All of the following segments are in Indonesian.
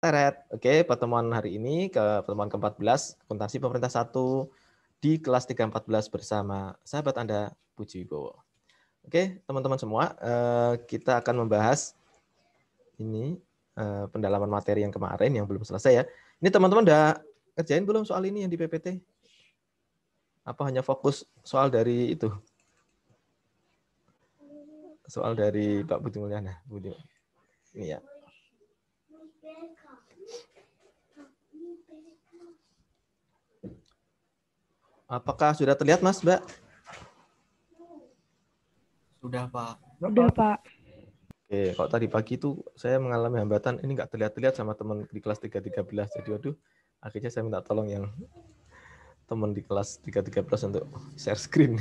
Teret. Oke, pertemuan hari ini pertemuan ke-14 akuntansi pemerintah 1 di kelas 314 bersama sahabat Anda Puji Wibowo. Oke, teman-teman semua, kita akan membahas ini pendalaman materi yang kemarin yang belum selesai ya. Ini teman-teman udah kerjain belum soal ini yang di PPT? Apa hanya fokus soal dari itu? Soal dari Pak Budi Mulyana. Ini ya. Apakah sudah terlihat, Mas, Mbak? Sudah, Pak. Sudah, Pak. Oke, kalau tadi pagi itu saya mengalami hambatan, ini nggak terlihat-terlihat sama teman di kelas 313. Jadi, waduh, akhirnya saya minta tolong yang teman di kelas 313 untuk share screen.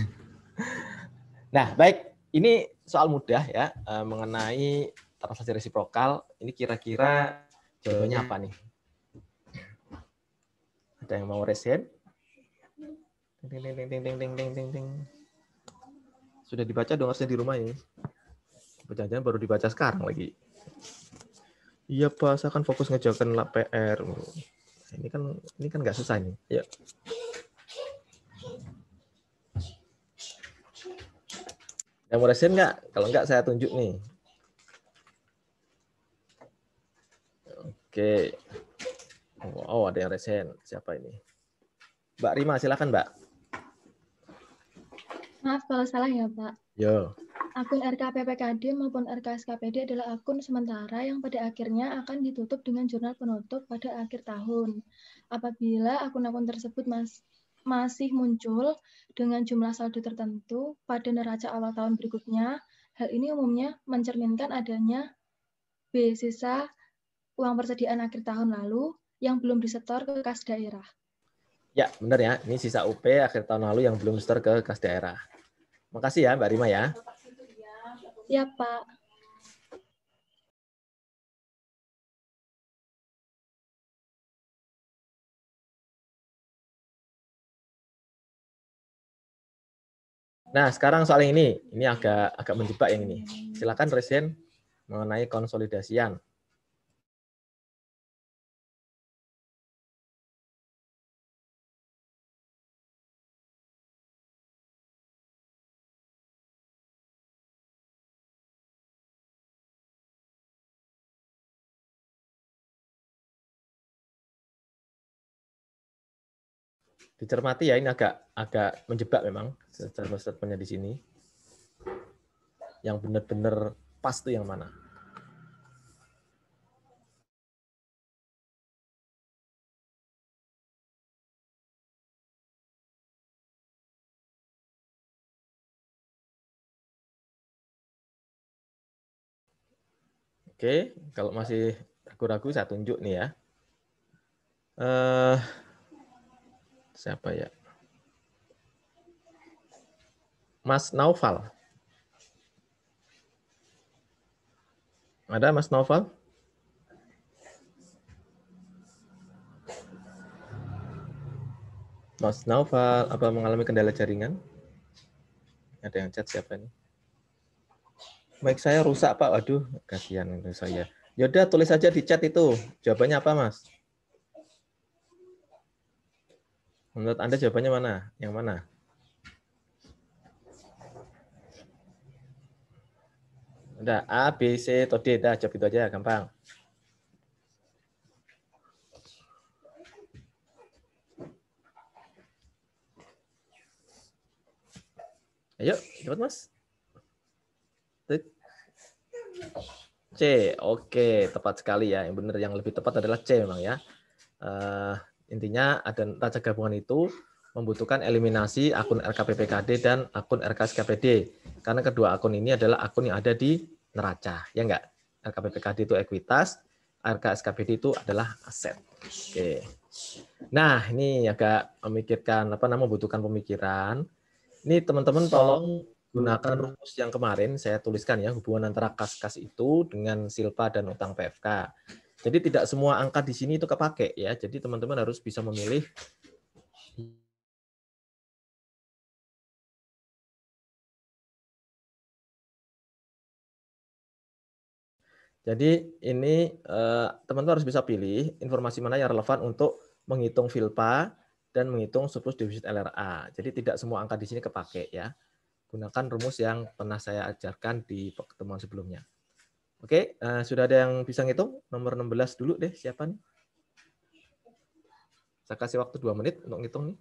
Nah, baik. Ini soal mudah ya, mengenai transaksi resiprokal. Ini kira-kira jawabannya apa nih? Ada yang mau raise hand? Ting, ting, ting, ting, ting, ting, ting, ting. Sudah dibaca dong harusnya di rumah ya. Jangan-jangan baru dibaca sekarang lagi. Iya Pak, saya kan fokus ngejawaban PR. Ini kan nggak susah nih. Ya. Yang mau resen nggak? Kalau nggak saya tunjuk nih. Oke. Oh, ada yang resen. Siapa ini? Mbak Rima, silakan Mbak. Maaf kalau salah ya Pak. Yo. Akun RKPPKD maupun RKSKPD adalah akun sementara yang pada akhirnya akan ditutup dengan jurnal penutup pada akhir tahun. Apabila akun-akun tersebut masih muncul dengan jumlah saldo tertentu pada neraca awal tahun berikutnya, hal ini umumnya mencerminkan adanya B. Sisa uang persediaan akhir tahun lalu yang belum disetor ke kas daerah. Ya, benar ya. Ini sisa UP akhir tahun lalu yang belum disetor ke kas daerah. Makasih ya Mbak Rima ya. Ya, Pak. Nah, sekarang soal yang ini agak menjebak yang ini. Silakan resen mengenai konsolidasian. Dicermati ya, ini agak menjebak memang statement-statementnya di sini. Yang benar-benar pas tuh yang mana? Oke, kalau masih ragu-ragu saya tunjuk nih ya. Siapa ya? Mas Naufal. Ada Mas Naufal? Mas Naufal, apa mengalami kendala jaringan? Ada yang chat siapa ini? Mic saya rusak Pak, waduh, kasihan itu saya. Yaudah, tulis saja di chat itu. Jawabannya apa Mas? Menurut Anda jawabannya mana? Yang mana? Udah, A, B, C, atau D. Dah, jawab itu aja, gampang. Ayo, cepat Mas. C, oke, tepat sekali ya. Yang benar, yang lebih tepat adalah C memang ya. Intinya ada neraca gabungan itu membutuhkan eliminasi akun RKPPKD dan akun RKSKPD. Karena kedua akun ini adalah akun yang ada di neraca, ya enggak? RKPPKD itu ekuitas, RKSKPD itu adalah aset. Oke. Nah, ini agak memikirkan membutuhkan pemikiran. Ini teman-teman tolong gunakan rumus yang kemarin saya tuliskan ya, hubungan antara kas-kas itu dengan silpa dan utang PFK. Jadi tidak semua angka di sini itu kepake ya. Jadi teman-teman harus bisa memilih Jadi ini teman-teman harus bisa pilih informasi mana yang relevan untuk menghitung VILPA dan menghitung surplus defisit LRA. Jadi tidak semua angka di sini kepake ya. Gunakan rumus yang pernah saya ajarkan di pertemuan sebelumnya. Oke, sudah ada yang bisa ngitung? Nomor 16 dulu deh, siapa nih? Saya kasih waktu 2 menit untuk ngitung nih.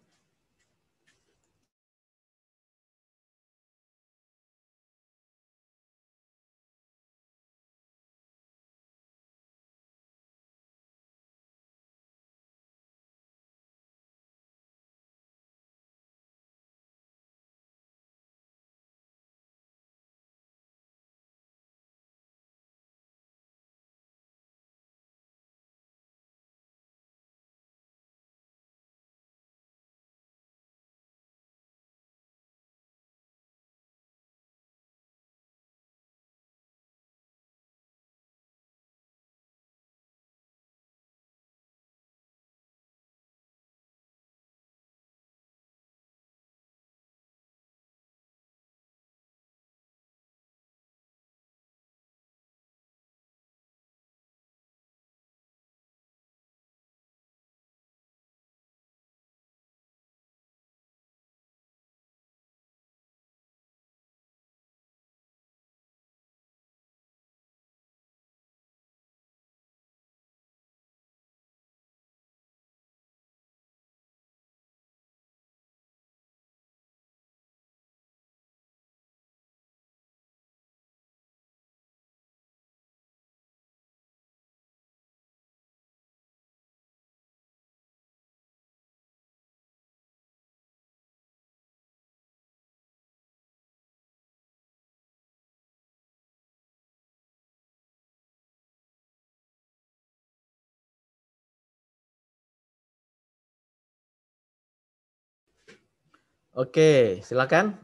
Oke, silakan.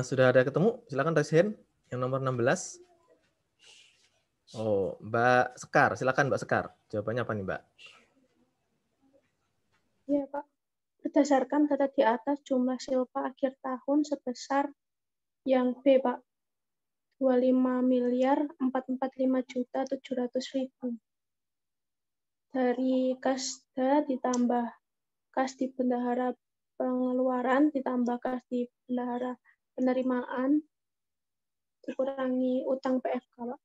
Sudah ada ketemu? Silakan raise hand yang nomor 16. Oh, Mbak Sekar. Silakan Mbak Sekar. Jawabannya apa nih, Mbak? Iya, Pak. Berdasarkan data di atas, jumlah silpa akhir tahun sebesar yang B, Pak. 25.445.700.000. Dari kasda ditambah kas di bendahara pengeluaran, ditambah kas di bendahara penerimaan, dikurangi utang PFK, Pak.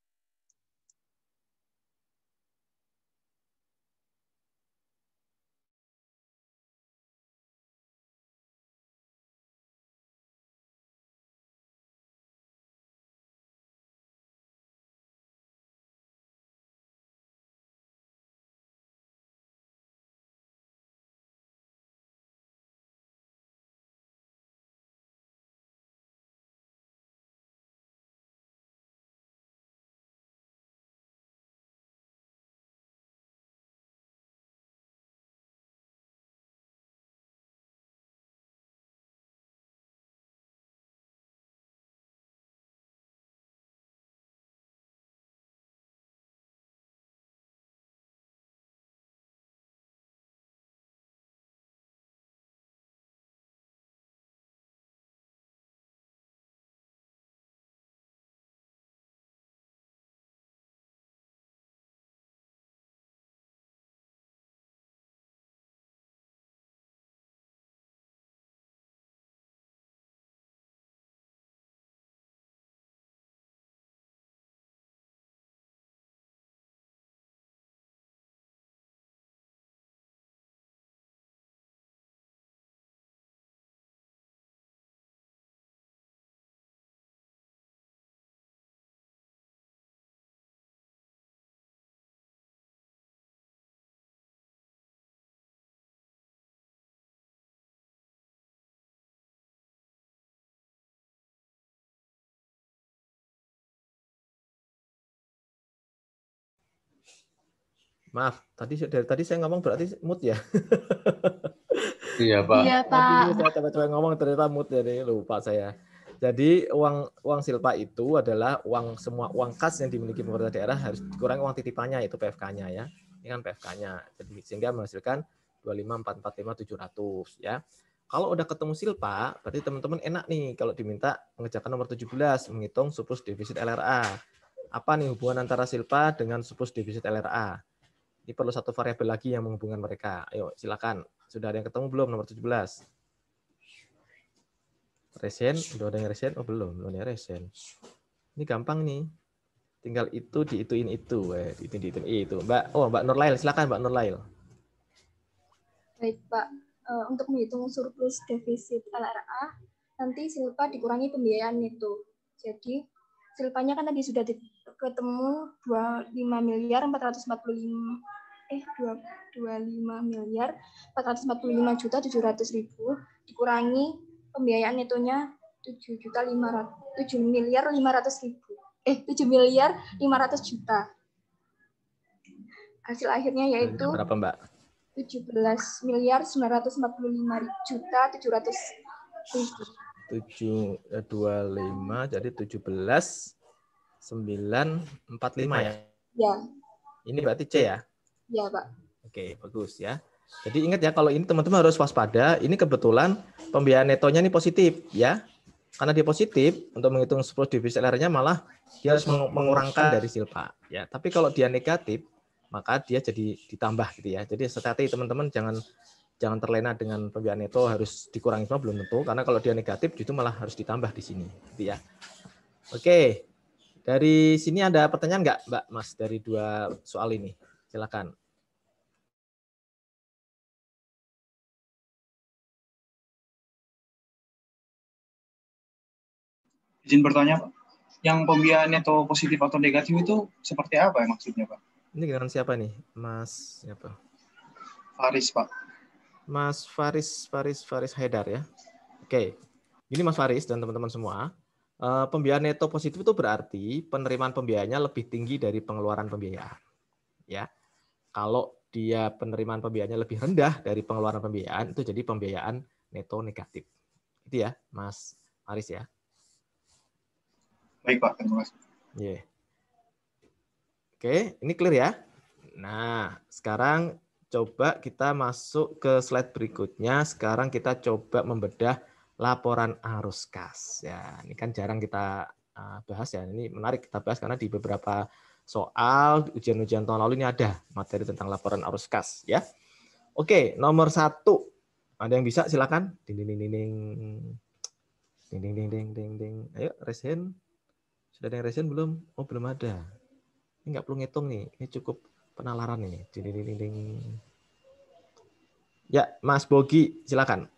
Maaf, dari tadi saya ngomong berarti mood ya. Iya, Pak. Iya, Tadi Pak. saya coba-coba ngomong ternyata mood, jadi lupa saya. Jadi uang silpa itu adalah semua uang kas yang dimiliki pemerintah daerah harus dikurangi uang titipannya, yaitu PFK-nya ya. Ini kan PFK-nya. Jadi sehingga menghasilkan 25.445.700 ya. Kalau udah ketemu silpa, berarti teman-teman enak nih kalau diminta mengerjakan nomor 17, menghitung surplus defisit LRA. Apa nih hubungan antara silpa dengan surplus defisit LRA? Ini perlu satu variabel lagi yang menghubungkan mereka. Ayo, silakan. Sudah ada yang ketemu belum nomor 17? Resen, udah ada yang resen? Oh, belum ada yang resen. Ini gampang nih. Tinggal itu diituin itu. Diituin itu. Mbak Nurlail, silakan Mbak Nurlail. Baik, Pak. Untuk menghitung surplus defisit LRA, nanti silpa dikurangi pembiayaan neto. Jadi, silpanya kan tadi sudah ketemu 25 miliar 445 juta 700.000 dikurangi pembiayaan netonya 7 miliar 500 juta. Hasil akhirnya yaitu berapa, Mbak? 17 miliar 945 juta 700.000. 725 jadi 17.945 ya. Ya. Ini berarti C ya? Ya, Pak. Oke, bagus ya. Jadi ingat ya, kalau ini teman-teman harus waspada. Ini kebetulan pembiayaan netonya ini positif ya. Karena dia positif, untuk menghitung surplus defisit LR-nya malah dia harus mengurangkan dari silpa ya. Tapi kalau dia negatif, maka dia jadi ditambah gitu ya. Jadi hati-hati teman-teman, jangan terlena dengan pembiayaan neto harus dikurangi semua, belum tentu, karena kalau dia negatif itu malah harus ditambah di sini gitu ya. Oke. Dari sini ada pertanyaan nggak, Mbak Mas, dari dua soal ini? Silakan. Izin bertanya, Pak. Yang pembiayaan neto positif atau negatif itu seperti apa ya maksudnya, Pak? Ini dengan siapa nih? Mas siapa? Faris, Pak. Mas Faris Haidar ya. Oke. Gini Mas Faris dan teman-teman semua. Pembiayaan neto positif itu berarti penerimaan pembiayaannya lebih tinggi dari pengeluaran pembiayaan. Ya. Kalau dia penerimaan pembiayaannya lebih rendah dari pengeluaran pembiayaan, itu jadi pembiayaan neto negatif. Itu ya, Mas Faris ya. Baik, Pak. Terima kasih. Yeah. Oke, ini clear ya. Nah, sekarang coba kita masuk ke slide berikutnya. Sekarang kita coba membedah laporan arus kas. Ya, ini kan jarang kita bahas ya. Ini menarik kita bahas karena di beberapa soal ujian-ujian tahun lalu ini ada materi tentang laporan arus kas ya. Oke, nomor 1. Ada yang bisa silakan. Ding ding ding ding ding. Ding ding ding ding ding ding. Ayo, raise hand. Sudah ada yang raise hand belum? Oh, belum ada. Ini nggak perlu ngitung nih. Ini cukup penalaran nih. Ding ding ding ding. Ya, Mas Bogi, silakan.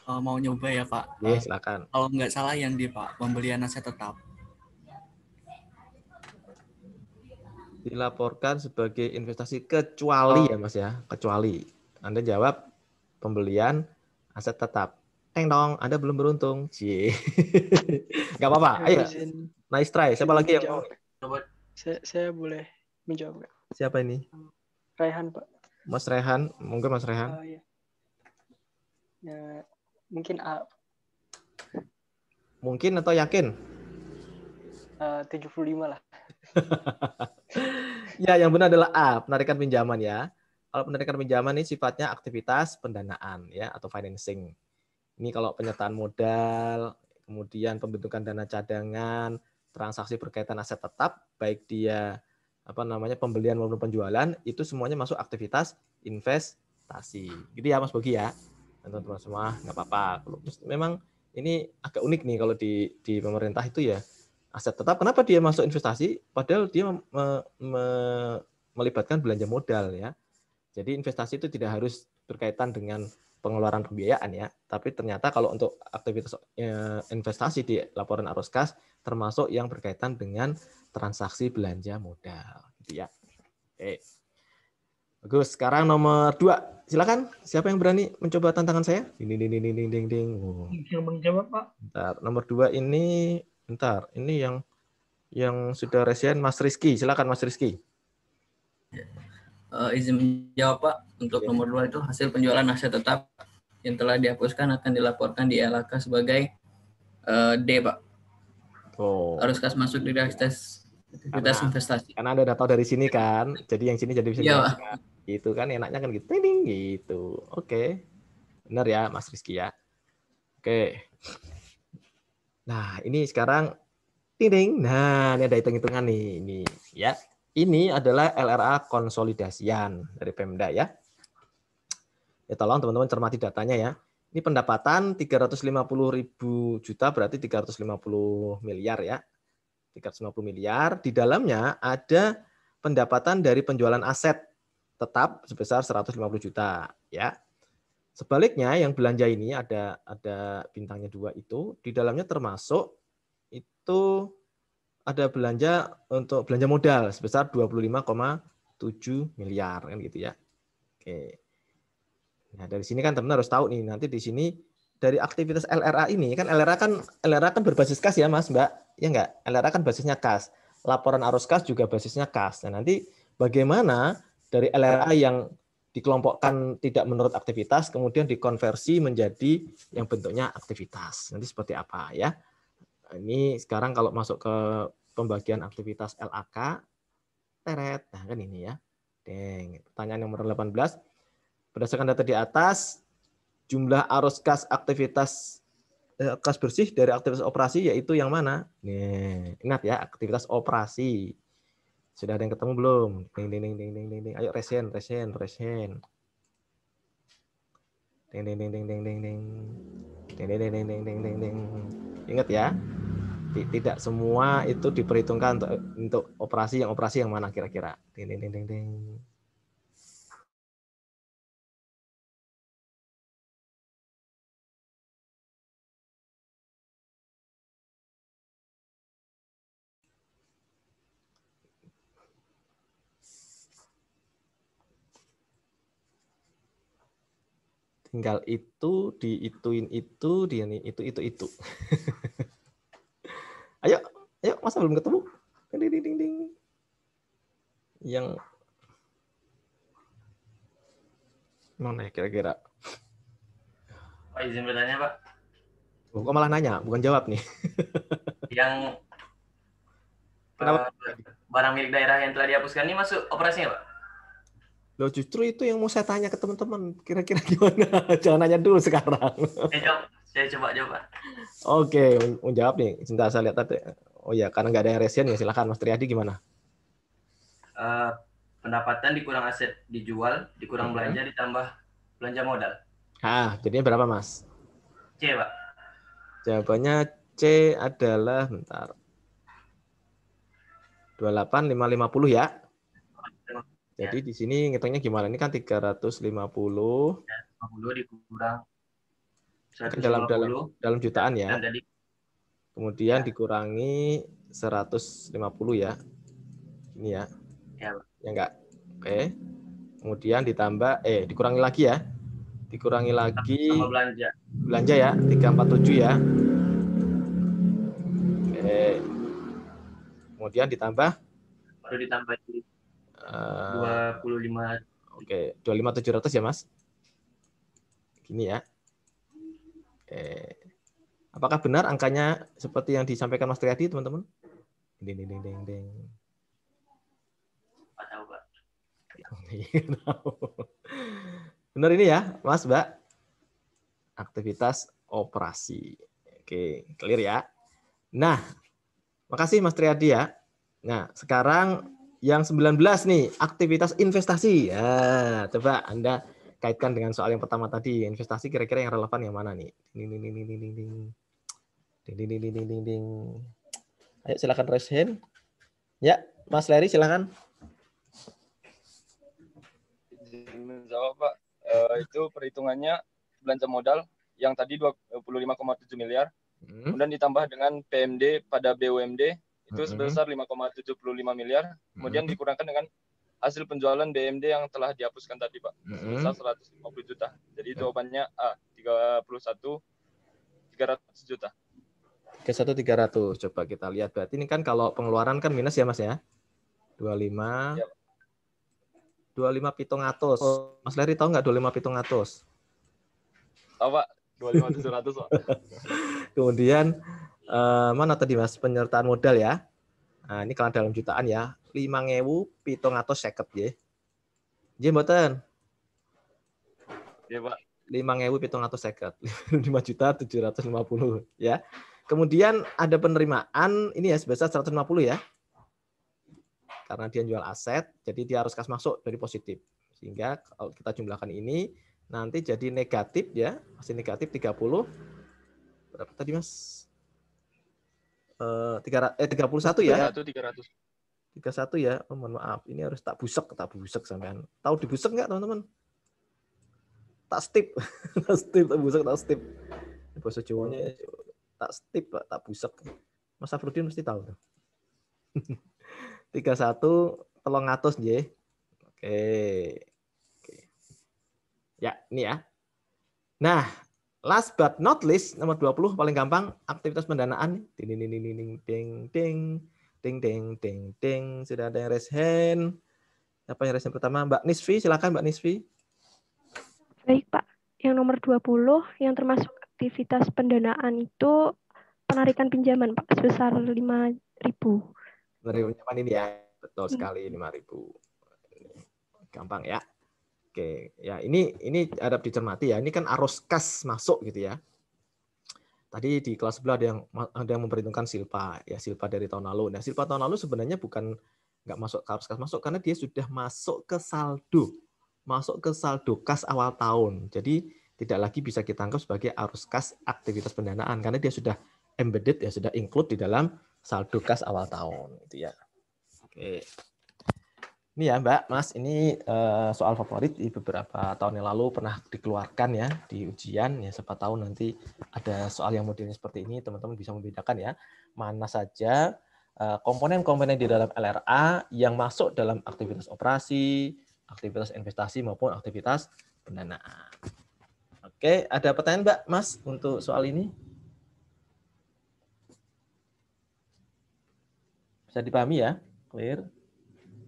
Mau nyoba ya, Pak? Iya, silakan. Kalau nggak salah yang di Pak, pembelian aset tetap. Dilaporkan sebagai investasi kecuali ya Mas ya, kecuali. Anda jawab pembelian aset tetap. Teng dong, Anda belum beruntung. Cie. Nggak apa-apa, ayo. Nice try. Siapa lagi yang mau? Saya boleh menjawab nggak? Siapa ini? Raihan, Pak. Mas Rehan, mungkin Mas Rehan. Iya. Ya, mungkin A. Mungkin atau yakin? 75 lah. Ya, yang benar adalah A, penarikan pinjaman ya. Kalau penarikan pinjaman ini sifatnya aktivitas pendanaan ya atau financing. Ini kalau penyertaan modal, kemudian pembentukan dana cadangan, transaksi berkaitan aset tetap, baik dia pembelian maupun penjualan, itu semuanya masuk aktivitas investasi. Gitu ya Mas Bogi ya. Teman-teman semua, nggak apa-apa. Memang ini agak unik nih kalau di pemerintah itu ya. Aset tetap, kenapa dia masuk investasi? Padahal dia melibatkan belanja modal ya. Jadi investasi itu tidak harus berkaitan dengan pengeluaran pembiayaan ya. Tapi ternyata kalau untuk aktivitas investasi di laporan arus kas termasuk yang berkaitan dengan transaksi belanja modal, gitu ya. Oke. Bagus. Sekarang nomor 2. Silakan. Siapa yang berani mencoba tantangan saya? Ding ding ding ding ding ding. Yang menjawab, Pak. Bentar. Nomor 2 ini bentar. Ini yang sudah resen Mas Rizky. Silakan Mas Rizky. Izin menjawab, Pak. Untuk nomor 2 itu hasil penjualan aset tetap yang telah dihapuskan akan dilaporkan di LHK sebagai D, Pak. Oh. Arus kas masuk di aktivitas investasi. Karena Anda udah tahu dari sini kan, jadi yang sini jadi bisa dijelaskan. Gitu kan enaknya kan gitu. Ding gitu. Oke. Benar ya Mas Rizky ya. Oke. Nah, ini sekarang Ding ding. Nah, ini ada hitung-hitungan nih, ini ya. Ini adalah LRA konsolidasian dari Pemda ya. Ya tolong teman-teman cermati datanya ya. Ini pendapatan 350.000 juta berarti 350 miliar ya. 350 miliar. Di dalamnya ada pendapatan dari penjualan aset tetap sebesar 150 juta ya. Sebaliknya yang belanja ini ada bintangnya 2 itu di dalamnya termasuk itu ada belanja untuk belanja modal sebesar 25,7 miliar kan gitu ya. Oke. Nah, dari sini kan teman-teman harus tahu nih nanti di sini dari aktivitas LRA ini kan LRA kan berbasis kas ya Mas, Mbak. Ya enggak? LRA kan basisnya kas. Laporan arus kas juga basisnya kas. Nah, nanti bagaimana dari LRA yang dikelompokkan tidak menurut aktivitas kemudian dikonversi menjadi yang bentuknya aktivitas. Nanti seperti apa ya? Ini sekarang kalau masuk ke pembagian aktivitas LAK, teret. Nah, kan ini ya. Deng. Pertanyaan nomor 18. Berdasarkan data di atas, jumlah arus kas aktivitas kas bersih dari aktivitas operasi yaitu yang mana? Nih, ingat ya, aktivitas operasi. Sudah ada yang ketemu belum? Ding ding ding ding ding ding. Ayo resen. Ding ding ding ding ding ding ding. Ding ding ding ding ding ding ding ding. Ingat ya. Tidak semua itu diperhitungkan untuk operasi yang mana kira-kira. Ding ding ding ding ding. Tinggal itu, diituin itu, dia nih itu. Ayo, masa belum ketemu? Ding, ding, ding, ding. Yang mana ya kira-kira? Pak izin bertanya Pak. Kok malah nanya, bukan jawab nih. Yang Kenapa? Barang milik daerah yang telah dihapuskan ini masuk operasinya Pak? Loh justru itu yang mau saya tanya ke teman-teman. Kira-kira gimana? Jangan nanya dulu sekarang. Saya coba jawab Pak. Oke, mau jawab nih. Sebentar saya lihat tadi. Oh ya, karena nggak ada yang resen ya silakan Mas Triadi gimana? Pendapatan dikurang aset dijual, dikurang belanja ditambah belanja modal. Jadinya berapa Mas? C Pak. Jawabannya C adalah bentar. 28.550 ya. Jadi di sini ngitungnya gimana? Ini kan 350. 50 dikurang 150 dalam jutaan ya. Tadi. Kemudian dikurangi 150 ya. Ini ya. Ya, ya enggak? Oke. Kemudian ditambah dikurangi lagi ya. Dikurangi lagi sama belanja. Belanja ya, 347 ya. Oke. Kemudian ditambah baru ditambah 25. Oke, 25.700 ya, Mas. Gini ya. Oke. Apakah benar angkanya seperti yang disampaikan Mas Triadi, teman-teman? Ding ding ding ding ding. Tahu, Pak. Benar ini ya, Mas, Mbak. Aktivitas operasi. Oke, clear ya. Nah, makasih Mas Triadi ya. Nah, sekarang yang 19 nih, aktivitas investasi. Ya, coba Anda kaitkan dengan soal yang pertama tadi. Investasi kira-kira yang relevan yang mana nih? Ding ding ding ding ding ding. Ding ding ding ding ding ding. Ayo silakan raise hand. Ya, Mas Leri silakan. Menjawab Pak, itu perhitungannya belanja modal yang tadi 25,7 miliar, kemudian ditambah dengan PMD pada BUMD itu sebesar 5,75 miliar, kemudian dikurangkan dengan hasil penjualan BMD yang telah dihapuskan tadi Pak, sebesar 150 juta. Jadi jawabannya A, 31.300 juta. 31.300. Coba kita lihat. Berarti ini kan kalau pengeluaran kan minus ya Mas ya. 25. Ya. 25 pitongatus. Mas Leri tahu nggak 25 pitongatus? Tahu Pak, 25.700 Pak. Kemudian mana tadi Mas penyertaan modal ya? Nah, ini kalau dalam jutaan ya, 5.750 ya. Nggih mboten? Iya Pak. 5.750. 5.750 ya. Kemudian ada penerimaan ini ya sebesar 150 ya. Karena dia jual aset, jadi dia harus kas masuk dari positif. Sehingga kalau kita jumlahkan ini nanti jadi negatif ya, masih negatif 30. Berapa tadi Mas? 31 ya. 300. 31 ya. Oh, mohon maaf, ini harus tak busek sampean. Tahu dibusek nggak teman-teman? Tak stip. tak stip. Bahasa Jawanya tak stip, tak busek. Mas Afrudin mesti tahu tuh. 31 300 nggih. Oke. Ya, ini ya. Nah, last but not least nomor 20 paling gampang aktivitas pendanaan. Ding ding ding ding ding ding ding ding ding. Sudah ada yang raise hand. Siapa yang raise hand pertama? Mbak Nisfi, silakan Mbak Nisfi. Baik, Pak. Yang nomor 20 yang termasuk aktivitas pendanaan itu penarikan pinjaman, Pak, sebesar 5.000. Penerimaan ini ya, betul sekali 5.000. Gampang ya. Oke, ya ini harap dicermati ya. Ini kan arus kas masuk gitu ya. Tadi di kelas sebelah ada yang memperhitungkan silpa ya, silpa dari tahun lalu. Nah, silpa tahun lalu sebenarnya bukan nggak masuk ke arus kas masuk karena dia sudah masuk ke saldo kas awal tahun. Jadi tidak lagi bisa kita anggap sebagai arus kas aktivitas pendanaan karena dia sudah embedded ya, sudah include di dalam saldo kas awal tahun gitu ya. Oke. Ini ya Mbak, Mas, ini soal favorit di beberapa tahun yang lalu pernah dikeluarkan ya di ujian ya, siapa tahu nanti ada soal yang modelnya seperti ini, teman-teman bisa membedakan ya mana saja komponen-komponen di dalam LRA yang masuk dalam aktivitas operasi, aktivitas investasi maupun aktivitas pendanaan. Oke, ada pertanyaan Mbak, Mas untuk soal ini? Bisa dipahami ya? Clear?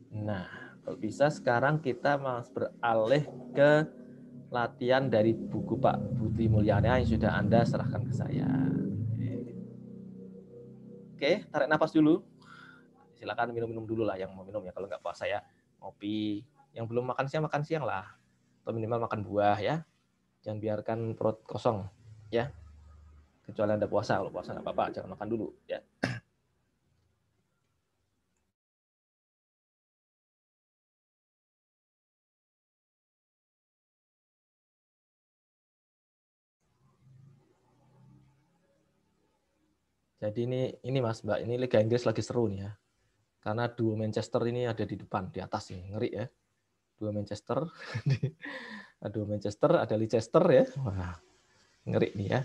Nah, kalau bisa sekarang kita mas beralih ke latihan dari buku Pak Budi Mulyana yang sudah Anda serahkan ke saya. Oke, tarik nafas dulu. Silakan minum-minum dulu lah yang mau minum ya. Kalau nggak puasa ya, ngopi. Yang belum makan siang lah. Atau minimal makan buah ya. Jangan biarkan perut kosong ya. Kecuali Anda puasa. Kalau puasa nggak apa-apa, jangan makan dulu ya. Jadi ini Mas Mbak, ini Liga Inggris lagi seru nih ya. Karena duo Manchester ini ada di depan, di atas nih, ngeri ya. Duo Manchester, ada Leicester ya. Wah, ngeri nih ya.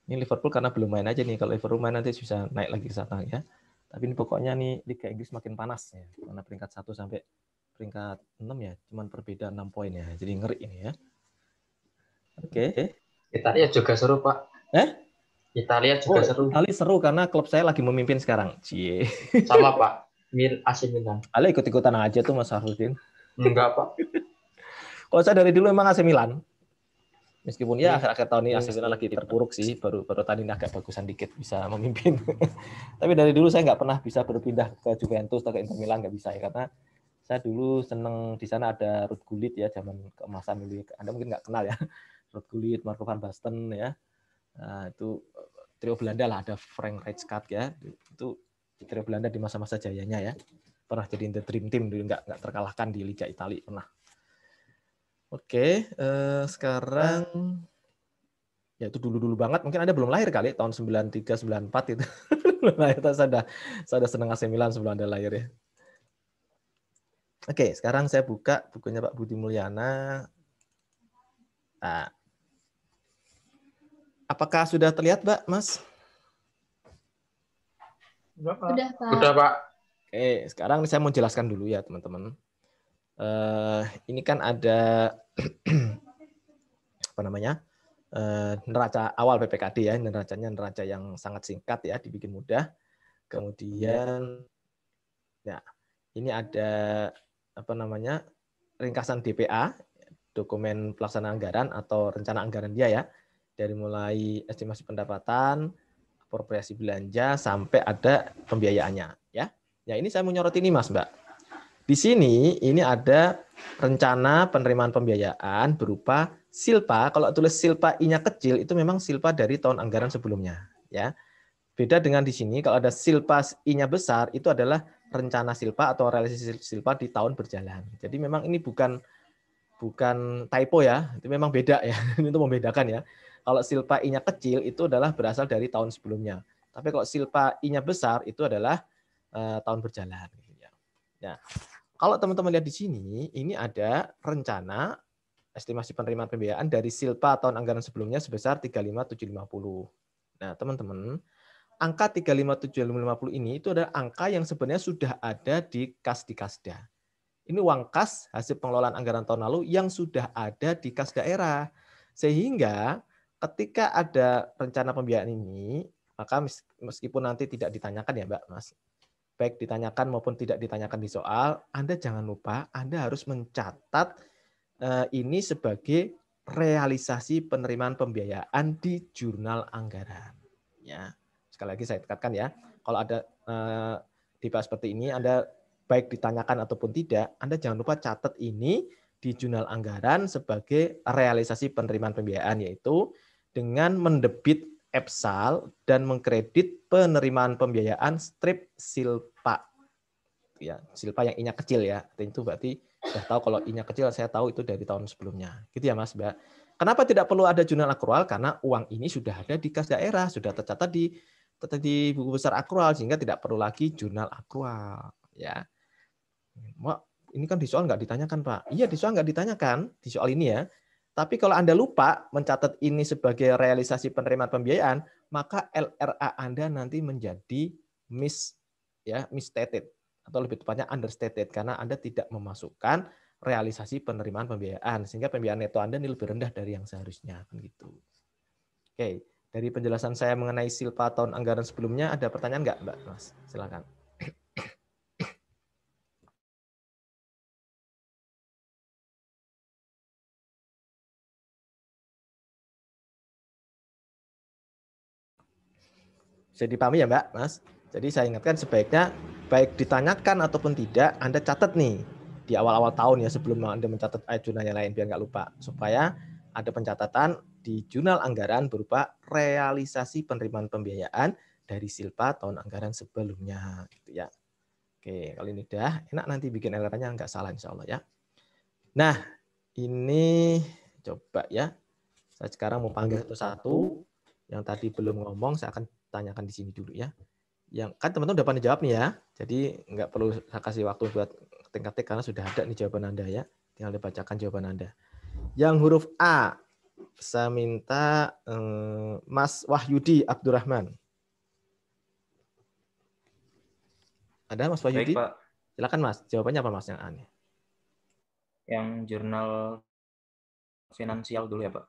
Ini Liverpool karena belum main aja nih. Kalau Liverpool main nanti bisa naik lagi ke sana ya. Tapi ini pokoknya nih Liga Inggris makin panas ya. Karena peringkat 1 sampai peringkat 6 ya, cuman perbedaan 6 poin ya. Jadi ngeri ini ya. Oke. Italia juga seru, Pak. Italia juga seru. Italia seru karena klub saya lagi memimpin sekarang. Cie. Sama Pak, AC Milan. Ale ikut-ikutan aja tuh Mas Harudin. Enggak Pak. Kalau saya dari dulu emang AC Milan. Meskipun ya akhir-akhir tahun ini AC Milan lagi terpuruk sih, baru tahun ini agak bagusan dikit bisa memimpin. Tapi dari dulu saya nggak pernah bisa berpindah ke Juventus atau ke Inter Milan, nggak bisa ya karena saya dulu seneng di sana ada Ruud Gullit ya, zaman keemasan dulu. Anda mungkin nggak kenal ya, Ruud Gullit, Marco van Basten ya. Nah, itu trio Belanda lah, ada Frank Rijkaard ya, itu trio Belanda di masa-masa jayanya ya, pernah jadi the dream team dulu, nggak terkalahkan di Liga Italia pernah. Oke, sekarang ya itu dulu banget, mungkin Anda belum lahir kali tahun 93 94 itu. saya sudah senang AC Milan sebelum Anda lahir ya. Oke, sekarang saya buka bukunya Pak Budi Mulyana. Nah, apakah sudah terlihat, Mbak, Mas? Sudah, Pak. Sudah, Pak. Oke, sekarang saya mau jelaskan dulu ya, teman-teman. Ini kan ada apa namanya? Neraca awal PPKD ya, neraca yang sangat singkat ya, dibikin mudah. Kemudian ya, ini ada apa namanya? Ringkasan DPA, dokumen pelaksanaan anggaran atau rencana anggaran dia ya. Dari mulai estimasi pendapatan, apropriasi belanja sampai ada pembiayaannya ya. Ya ini saya mau nyorot ini Mas Mbak. Di sini ini ada rencana penerimaan pembiayaan berupa silpa. Kalau tulis silpa I-nya kecil itu memang silpa dari tahun anggaran sebelumnya ya. Beda dengan di sini, kalau ada silpa I-nya besar, itu adalah rencana silpa atau realisasi silpa di tahun berjalan. Jadi memang ini bukan typo ya, itu memang beda ya. Itu membedakan ya. Kalau silpa I-nya kecil itu adalah berasal dari tahun sebelumnya. Tapi kalau silpa I-nya besar itu adalah tahun berjalan. Ya. Kalau teman-teman lihat di sini, ini ada rencana estimasi penerimaan pembiayaan dari silpa tahun anggaran sebelumnya sebesar 35750. Nah, teman-teman, angka 35750 ini itu adalah angka yang sebenarnya sudah ada di kas di Kasda. Ini uang kas hasil pengelolaan anggaran tahun lalu yang sudah ada di kas daerah. Sehingga ketika ada rencana pembiayaan ini, maka meskipun nanti tidak ditanyakan ya Mbak Mas, baik ditanyakan maupun tidak ditanyakan di soal, Anda jangan lupa Anda harus mencatat ini sebagai realisasi penerimaan pembiayaan di jurnal anggaran. Ya. Sekali lagi saya tekankan ya, kalau ada dibahas seperti ini, Anda baik ditanyakan ataupun tidak, Anda jangan lupa catat ini di jurnal anggaran sebagai realisasi penerimaan pembiayaan, yaitu dengan mendebit EPSAL dan mengkredit penerimaan pembiayaan strip silpa. Ya, silpa yang I-nya kecil ya. Itu berarti sudah tahu kalau I-nya kecil, saya tahu itu dari tahun sebelumnya. Gitu ya Mas, Mbak. Kenapa tidak perlu ada jurnal akrual? Karena uang ini sudah ada di kas daerah, sudah tercatat di buku besar akrual, sehingga tidak perlu lagi jurnal akrual. Ya, Wah, ini kan di soal nggak ditanyakan Pak. Iya, di soal nggak ditanyakan di soal ini ya. Tapi kalau Anda lupa mencatat ini sebagai realisasi penerimaan pembiayaan, maka LRA Anda nanti menjadi misstated atau lebih tepatnya understated karena Anda tidak memasukkan realisasi penerimaan pembiayaan sehingga pembiayaan neto Anda ini lebih rendah dari yang seharusnya kan gitu. Oke, dari penjelasan saya mengenai silpa tahun anggaran sebelumnya ada pertanyaan nggak Mbak Mas? Silakan. Bisa dipahami ya Mbak, Mas? Jadi saya ingatkan sebaiknya baik ditanyakan ataupun tidak, Anda catat nih di awal-awal tahun ya sebelum Anda mencatat jurnal yang lain biar nggak lupa. Supaya ada pencatatan di jurnal anggaran berupa realisasi penerimaan pembiayaan dari silpa tahun anggaran sebelumnya. Gitu ya. Oke, kalau ini udah enak nanti bikin LR-nya nggak salah insya Allah ya. Nah, ini coba ya. Saya sekarang mau panggil satu-satu. Yang tadi belum ngomong, saya akan tanyakan di sini dulu ya. Yang kan teman-teman udah pada jawab nih ya. Jadi nggak perlu saya kasih waktu buat ketik-ketik karena sudah ada nih jawaban Anda ya. Tinggal dibacakan jawaban Anda. Yang huruf A, saya minta Mas Wahyudi Abdurrahman. Ada Mas Wahyudi? Baik, Pak. Silakan Mas. Jawabannya apa Mas yang A nih? Yang jurnal finansial dulu ya Pak.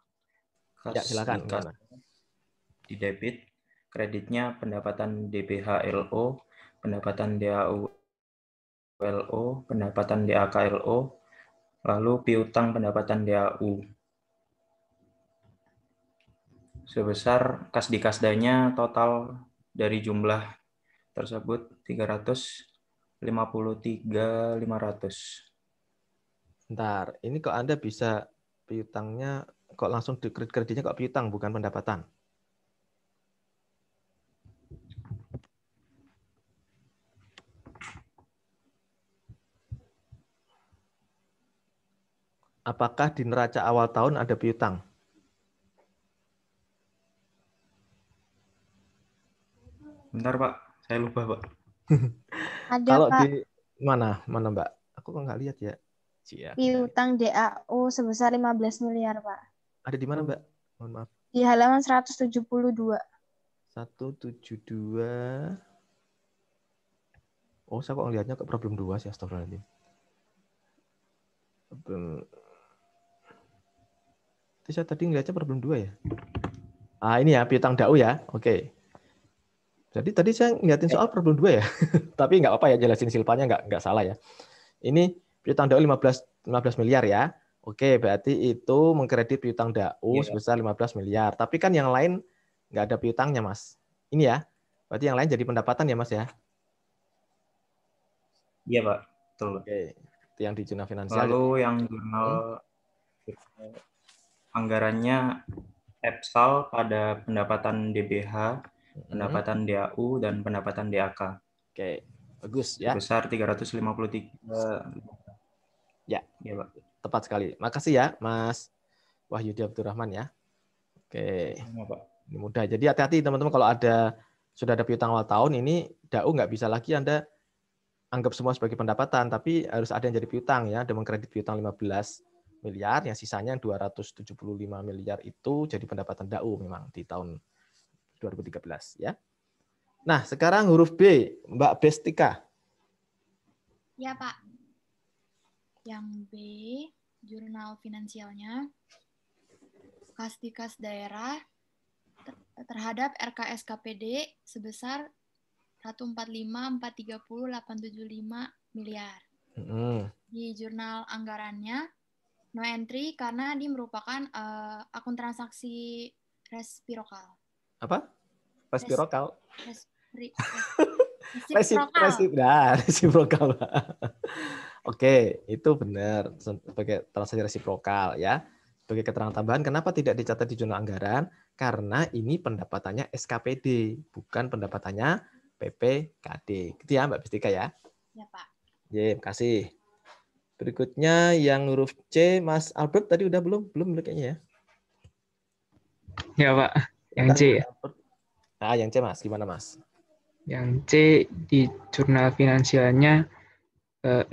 Ya silakan. Di debit, kreditnya pendapatan DBH LO, pendapatan DAU LO, pendapatan DAK LO, lalu piutang pendapatan DAU. Sebesar kas di kasdanya total dari jumlah tersebut 353.500. Bentar, ini kok Anda bisa piutangnya kok langsung kreditnya kok piutang bukan pendapatan? Apakah di neraca awal tahun ada piutang? Bentar Pak, saya lupa Pak. Ada Kalau Pak. di mana Mbak? Aku kok nggak lihat ya. Piutang DAU sebesar 15 miliar Pak. Ada di mana Mbak? Mohon maaf. Di halaman 172. 172. Oh, saya kok ngelihatnya ke problem 2 sih, astagfirullahaladzim. Saya tadi ngelihatnya problem 2 ya. Ah, ini ya, piutang DAU ya. Oke. Jadi tadi saya ngeliatin soal problem 2 ya. Tapi nggak apa-apa ya, jelasin silpanya nggak salah ya. Ini piutang DAU 15 miliar ya. Oke, berarti itu mengkredit piutang DAU sebesar 15 miliar. Tapi kan yang lain nggak ada piutangnya, Mas. Ini ya. Berarti yang lain jadi pendapatan ya, Mas ya? Iya, Pak. Betul. Oke. Itu yang di jurnal finansial. Lalu yang jurnal anggarannya EPSAL pada pendapatan DBH pendapatan DAU dan pendapatan DAK. Oke, bagus ya. Sebesar 353. Ya, Pak. Tepat sekali. Makasih ya, Mas Wahyudi Abdurrahman ya. Oke. Ini mudah. Jadi hati-hati teman-teman kalau sudah ada piutang awal tahun ini DAU nggak bisa lagi Anda anggap semua sebagai pendapatan, tapi harus ada yang jadi piutang ya. Ada mengkredit piutang 15 miliar, yang sisanya 275 miliar itu jadi pendapatan DAU memang di tahun 2013 ya. Nah, sekarang huruf B, Mbak Bestika. Ya, Pak. Yang B, jurnal finansialnya, kas di kas daerah terhadap RKSKPD sebesar 145.430.875 miliar. Di jurnal anggarannya, no entry karena dia merupakan akun transaksi resiprokal. Apa? Resiprokal? Resiprokal. Oke, itu benar sebagai transaksi resiprokal ya. Sebagai keterangan tambahan, kenapa tidak dicatat di jurnal anggaran? Karena ini pendapatannya SKPD, bukan pendapatannya PPKD. Gitu ya, Mbak Bestika ya? Ya, Pak. Ya, terima kasih. Berikutnya yang huruf C, Mas Albert tadi udah belum kayaknya ya? Ya, Pak. Yang C ya. Nah, yang C, Mas. Gimana, Mas? Yang C di jurnal finansialnya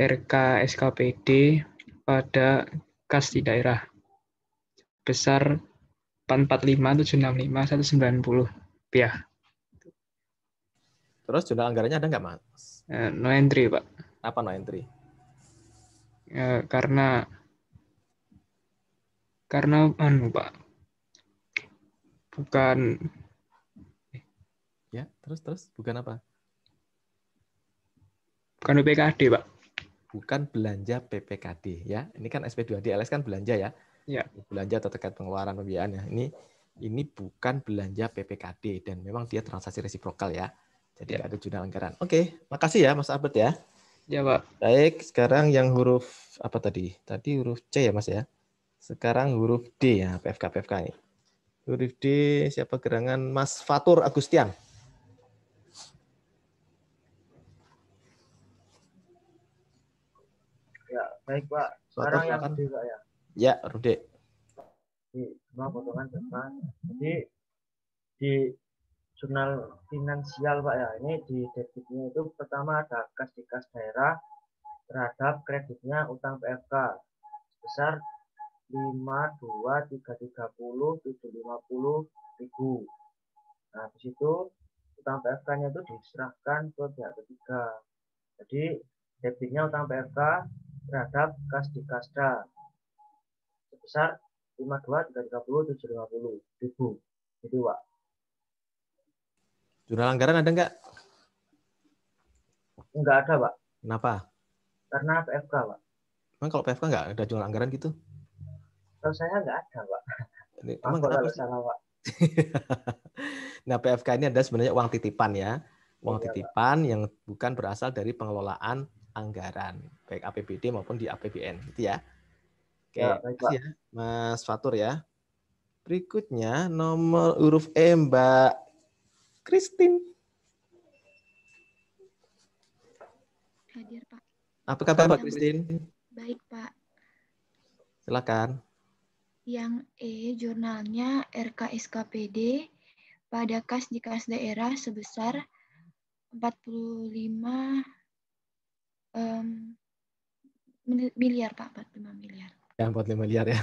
RKSKPD pada kas di daerah besar 445.765.190 rupiah. Terus jurnal anggarannya ada nggak, Mas? No entry, Pak. Apa no entry? Karena Pak, bukan. Ya, terus bukan apa? Bukan PPKD, Pak. Bukan belanja PPKD ya. Ini kan SP2D LS kan belanja ya. Ya. Belanja atau terkait pengeluaran pembiayaannya. Ini bukan belanja PPKD dan memang dia transaksi resiprokal ya. Jadi nggak ada jurnal anggaran. Oke, makasih ya Mas Albert ya. Ya, Pak. Baik, sekarang yang huruf apa tadi? Tadi huruf C ya, Mas ya. Sekarang huruf D ya, PFK ini. Huruf D siapa gerangan? Mas Fatur Agustian. Ya, baik Pak. Sekarang yang D Pak ya. Ya, huruf D. Di semua potongan depan. Jadi di jurnal finansial Pak ya, ini di debitnya itu pertama ada kas di kas daerah terhadap kreditnya utang PFK sebesar 52.330.750.000. Nah, di situ utang PFK-nya itu diserahkan ke pihak ketiga. Jadi debitnya utang PFK terhadap kas di kasda sebesar 52.330.750.000. Gitu, Pak. Jurnal anggaran ada nggak? Enggak ada, Pak. Kenapa? Karena PFK, Pak. Emang kalau PFK nggak ada jurnal anggaran gitu? Kalau saya nggak ada, Pak. Emang kenapa sih? Salah, Pak. Nah, PFK ini adalah sebenarnya uang titipan ya. Uang titipan yang bukan berasal dari pengelolaan anggaran, baik APBD maupun di APBN. Gitu ya. Oke, terima kasih ya, Mas Fatur ya. Berikutnya nomor huruf E, Mbak Christine. Hadir, Pak. Apa kabar, Mbak Christine? Baik, Pak. Silakan. Yang E, jurnalnya RKSKPD pada kas di kas daerah sebesar 45 miliar, Pak. 45 miliar. Ya, 45 miliar ya.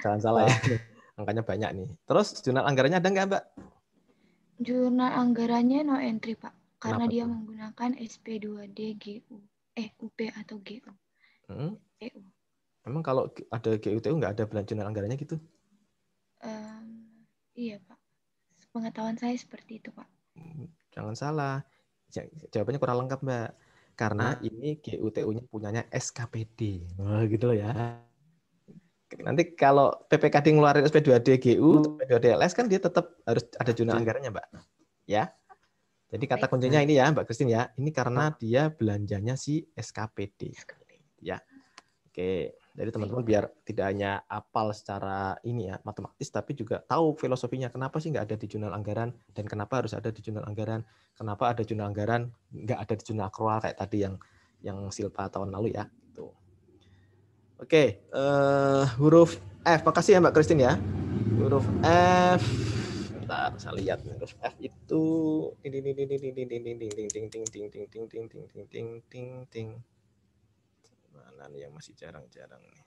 Jangan salah ya. Angkanya banyak nih. Terus jurnal anggarannya ada nggak, Mbak? Jurnal anggarannya no entry, Pak. Karena Kenapa dia tuh? menggunakan SP2D GU. UP atau GU. EU. Emang kalau ada GUTU nggak ada jurnal anggarannya gitu? Iya, Pak. Pengetahuan saya seperti itu, Pak. Jangan salah. Jawabannya kurang lengkap, Mbak. Karena ini GUTU-nya punyanya SKPD. Wah, gitu loh ya. Nanti kalau PPKD ngeluarin SP2D GU, SP2D LS kan dia tetap harus ada jurnal anggarannya, Mbak. Ya. Jadi kata kuncinya ini ya, Mbak Christine ya. Ini karena dia belanjanya si SKPD. Ya. Oke. Jadi teman-teman biar tidak hanya apal secara ini ya matematis, tapi juga tahu filosofinya kenapa sih nggak ada di jurnal anggaran dan kenapa harus ada di jurnal anggaran, kenapa ada jurnal anggaran nggak ada di jurnal akrual kayak tadi yang Silpa tahun lalu ya. Gitu. Oke, huruf F. Makasih ya Mbak Christine ya. Huruf F. Bentar, saya lihat huruf F itu mana nih yang masih jarang-jarang nih.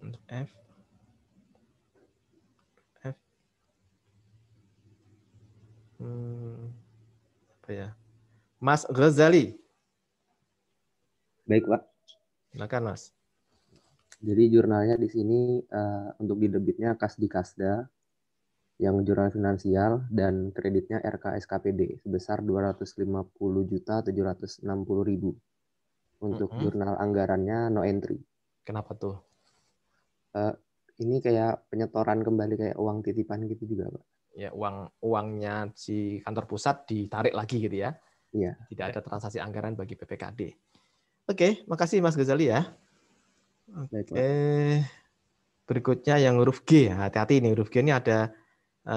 Untuk F. Apa ya? Mas Ghazali. Baik, Pak. Silakan, Mas. Jadi jurnalnya di sini untuk di debitnya kas di Kasda, yang jurnal finansial dan kreditnya RKSKPD sebesar 250.760.000. Untuk jurnal anggarannya no entry. Kenapa tuh? Ini kayak penyetoran kembali kayak uang titipan gitu juga, Pak. Ya, uangnya si kantor pusat ditarik lagi gitu ya. Iya. Tidak ada transaksi anggaran bagi PPKD. Oke, makasih Mas Ghazali ya. Oke. Berikutnya yang huruf G. Hati-hati nih, huruf G ini ada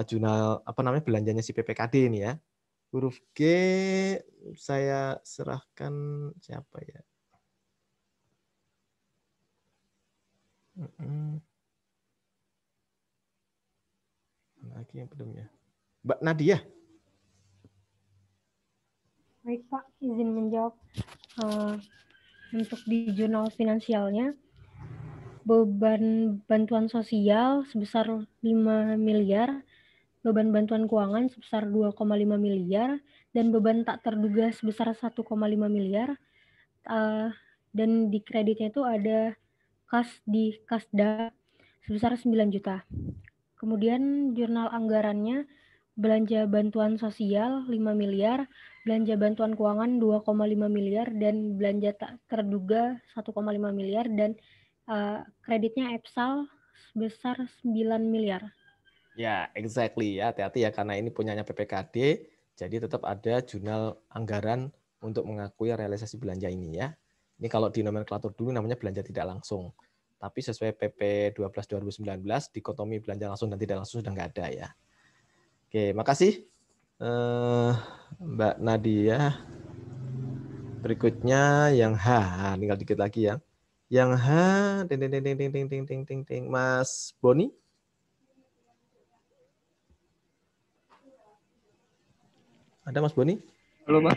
jurnal belanjanya si PPKD ini ya. Huruf G saya serahkan siapa ya? Lagi yang belum ya. Mbak Nadia. Baik Pak, izin menjawab. Untuk di jurnal finansialnya, beban bantuan sosial sebesar 5 miliar, beban bantuan keuangan sebesar 2,5 miliar, dan beban tak terduga sebesar 1,5 miliar. Dan di kreditnya itu ada kas di Kasda sebesar 9 juta. Kemudian jurnal anggarannya belanja bantuan sosial 5 miliar, belanja bantuan keuangan 2,5 miliar, dan belanja tak terduga 1,5 miliar, dan kreditnya EPSAL sebesar 9 miliar. Ya, exactly ya. Hati-hati ya, karena ini punyanya PPKD, jadi tetap ada jurnal anggaran untuk mengakui realisasi belanja ini ya. Ini kalau di nomenklatur dulu namanya belanja tidak langsung. Tapi sesuai PP 12/2019, dikotomi belanja langsung dan tidak langsung sudah nggak ada ya. Oke, makasih Mbak Nadia. Berikutnya yang H, tinggal dikit lagi ya. Yang H, Mas Boni. Ada Mas Boni? Halo, Mas.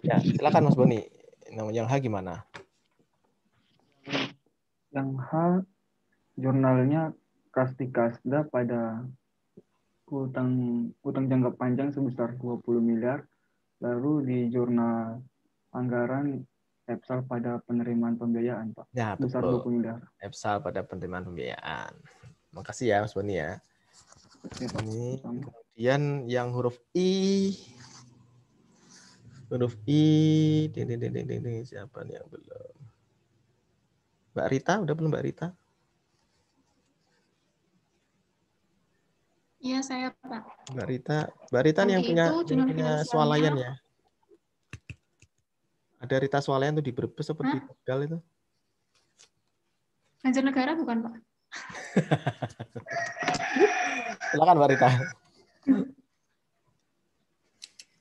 Ya, silakan Mas Boni. Yang H gimana? Yang H, jurnalnya kas di Kasda pada utang jangka panjang sebesar 20 miliar. Lalu di jurnal anggaran EPSAL pada penerimaan pembiayaan, Pak. Ya, sebesar betul. 20 miliar. EPSAL pada penerimaan pembiayaan. Makasih ya Mas Boni ya. Ini kemudian yang huruf I. Huruf I. Siapa nih yang belum? Mbak Rita, udah belum Mbak Rita? Iya, saya Pak. Mbak Rita nih yang punya swalayan ya. Ada Rita swalayan tuh di Brebes seperti Tegal itu. Banjarnegara bukan, Pak? Silakan Mbak Rita.